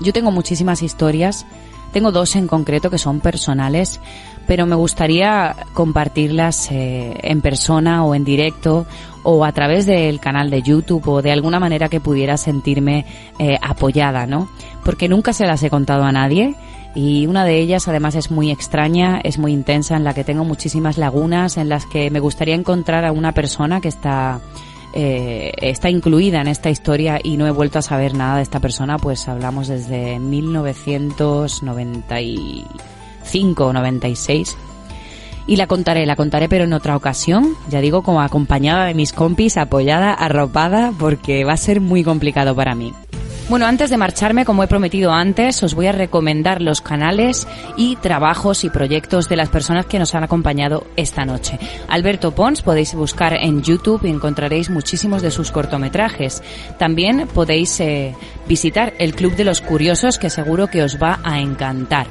Yo tengo muchísimas historias, tengo 2 en concreto que son personales, pero me gustaría compartirlas en persona o en directo o a través del canal de YouTube o de alguna manera que pudiera sentirme apoyada, ¿no? Porque nunca se las he contado a nadie. Y una de ellas además es muy extraña, es muy intensa, en la que tengo muchísimas lagunas, en las que me gustaría encontrar a una persona que está incluida en esta historia y no he vuelto a saber nada de esta persona. Pues hablamos desde 1995 o 96. Y la contaré pero en otra ocasión, ya digo, como acompañada de mis compis, apoyada, arropada, porque va a ser muy complicado para mí. Bueno, antes de marcharme, como he prometido antes, os voy a recomendar los canales y trabajos y proyectos de las personas que nos han acompañado esta noche. Alberto Pons podéis buscar en YouTube y encontraréis muchísimos de sus cortometrajes. También podéis visitar el Club de los Curiosos, que seguro que os va a encantar.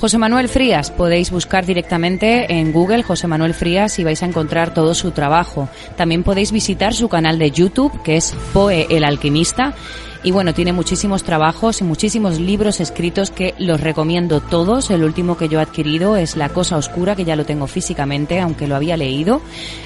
José Manuel Frías, podéis buscar directamente en Google José Manuel Frías y vais a encontrar todo su trabajo. También podéis visitar su canal de YouTube, que es Poe el Alquimista. Y bueno, tiene muchísimos trabajos y muchísimos libros escritos que los recomiendo todos. El último que yo he adquirido es La Cosa Oscura, que ya lo tengo físicamente, aunque lo había leído.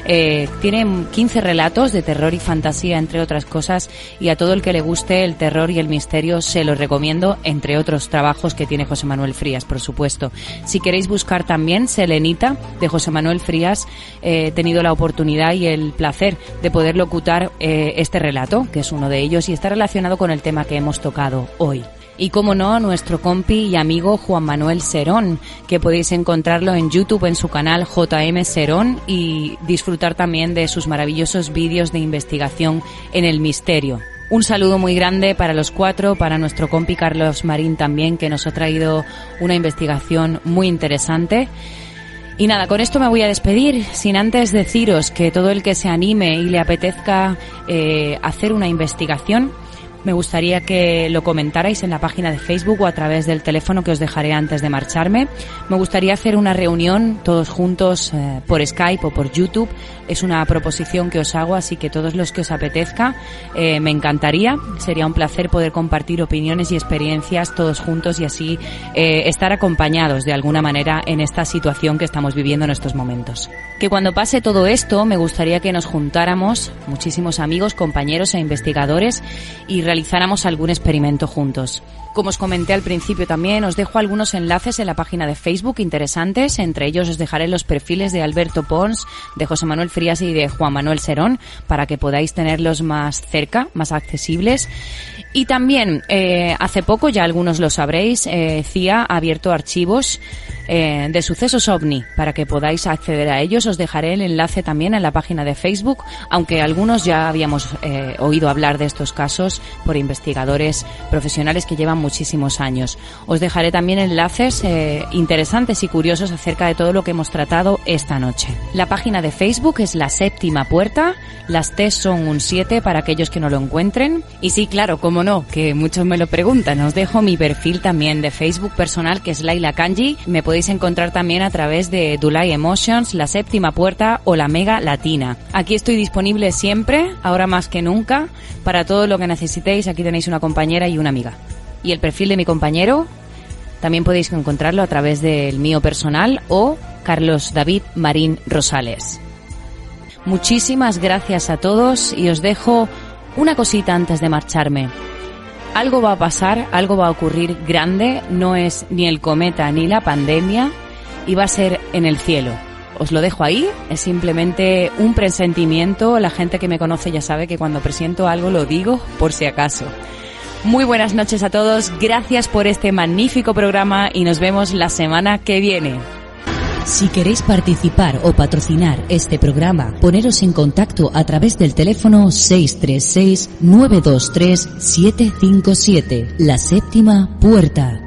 Tiene 15 relatos de terror y fantasía, entre otras cosas, y a todo el que le guste el terror y el misterio se los recomiendo, entre otros trabajos que tiene José Manuel Frías, por supuesto. Si queréis buscar también Selenita, de José Manuel Frías, he tenido la oportunidad y el placer de poder locutar este relato, que es uno de ellos, y está relacionado con el tema que hemos tocado hoy. Y como no, nuestro compi y amigo Juan Manuel Serón, que podéis encontrarlo en YouTube en su canal JM Serón y disfrutar también de sus maravillosos vídeos de investigación en el misterio. Un saludo muy grande para los cuatro, para nuestro compi Carlos Marín también, que nos ha traído una investigación muy interesante. Y nada, con esto me voy a despedir, sin antes deciros que todo el que se anime y le apetezca hacer una investigación, me gustaría que lo comentarais en la página de Facebook o a través del teléfono que os dejaré antes de marcharme. Me gustaría hacer una reunión todos juntos por Skype o por YouTube. Es una proposición que os hago, así que todos los que os apetezca, me encantaría. Sería un placer poder compartir opiniones y experiencias todos juntos y así estar acompañados de alguna manera en esta situación que estamos viviendo en estos momentos. Que cuando pase todo esto, me gustaría que nos juntáramos, muchísimos amigos, compañeros e investigadores, y realizáramos algún experimento juntos. Como os comenté al principio también, os dejo algunos enlaces en la página de Facebook interesantes. Entre ellos os dejaré los perfiles de Alberto Pons, de José Manuel Frías y de Juan Manuel Serón, para que podáis tenerlos más cerca, más accesibles. Y también, hace poco, ya algunos lo sabréis, CIA ha abierto archivos de sucesos OVNI para que podáis acceder a ellos. Os dejaré el enlace también en la página de Facebook, aunque algunos ya habíamos oído hablar de estos casos por investigadores profesionales que llevan muchísimos años. Os dejaré también enlaces interesantes y curiosos acerca de todo lo que hemos tratado esta noche. La página de Facebook es La Séptima Puerta, las T son un 7 para aquellos que no lo encuentren. Y sí, claro, cómo no, que muchos me lo preguntan, os dejo mi perfil también de Facebook personal, que es Laila Kanji. Me podéis encontrar también a través de Dulai Emotions, La Séptima Puerta o La Mega Latina. Aquí estoy disponible siempre, ahora más que nunca, para todo lo que necesitéis. Aquí tenéis una compañera y una amiga. Y el perfil de mi compañero también podéis encontrarlo a través del mío personal o Carlos David Marín Rosales. Muchísimas gracias a todos y os dejo una cosita antes de marcharme. Algo va a pasar, algo va a ocurrir grande, no es ni el cometa ni la pandemia, y va a ser en el cielo. Os lo dejo ahí, es simplemente un presentimiento. La gente que me conoce ya sabe que cuando presiento algo lo digo por si acaso. Muy buenas noches a todos, gracias por este magnífico programa y nos vemos la semana que viene. Si queréis participar o patrocinar este programa, poneros en contacto a través del teléfono 636-923-757. La Séptima Puerta.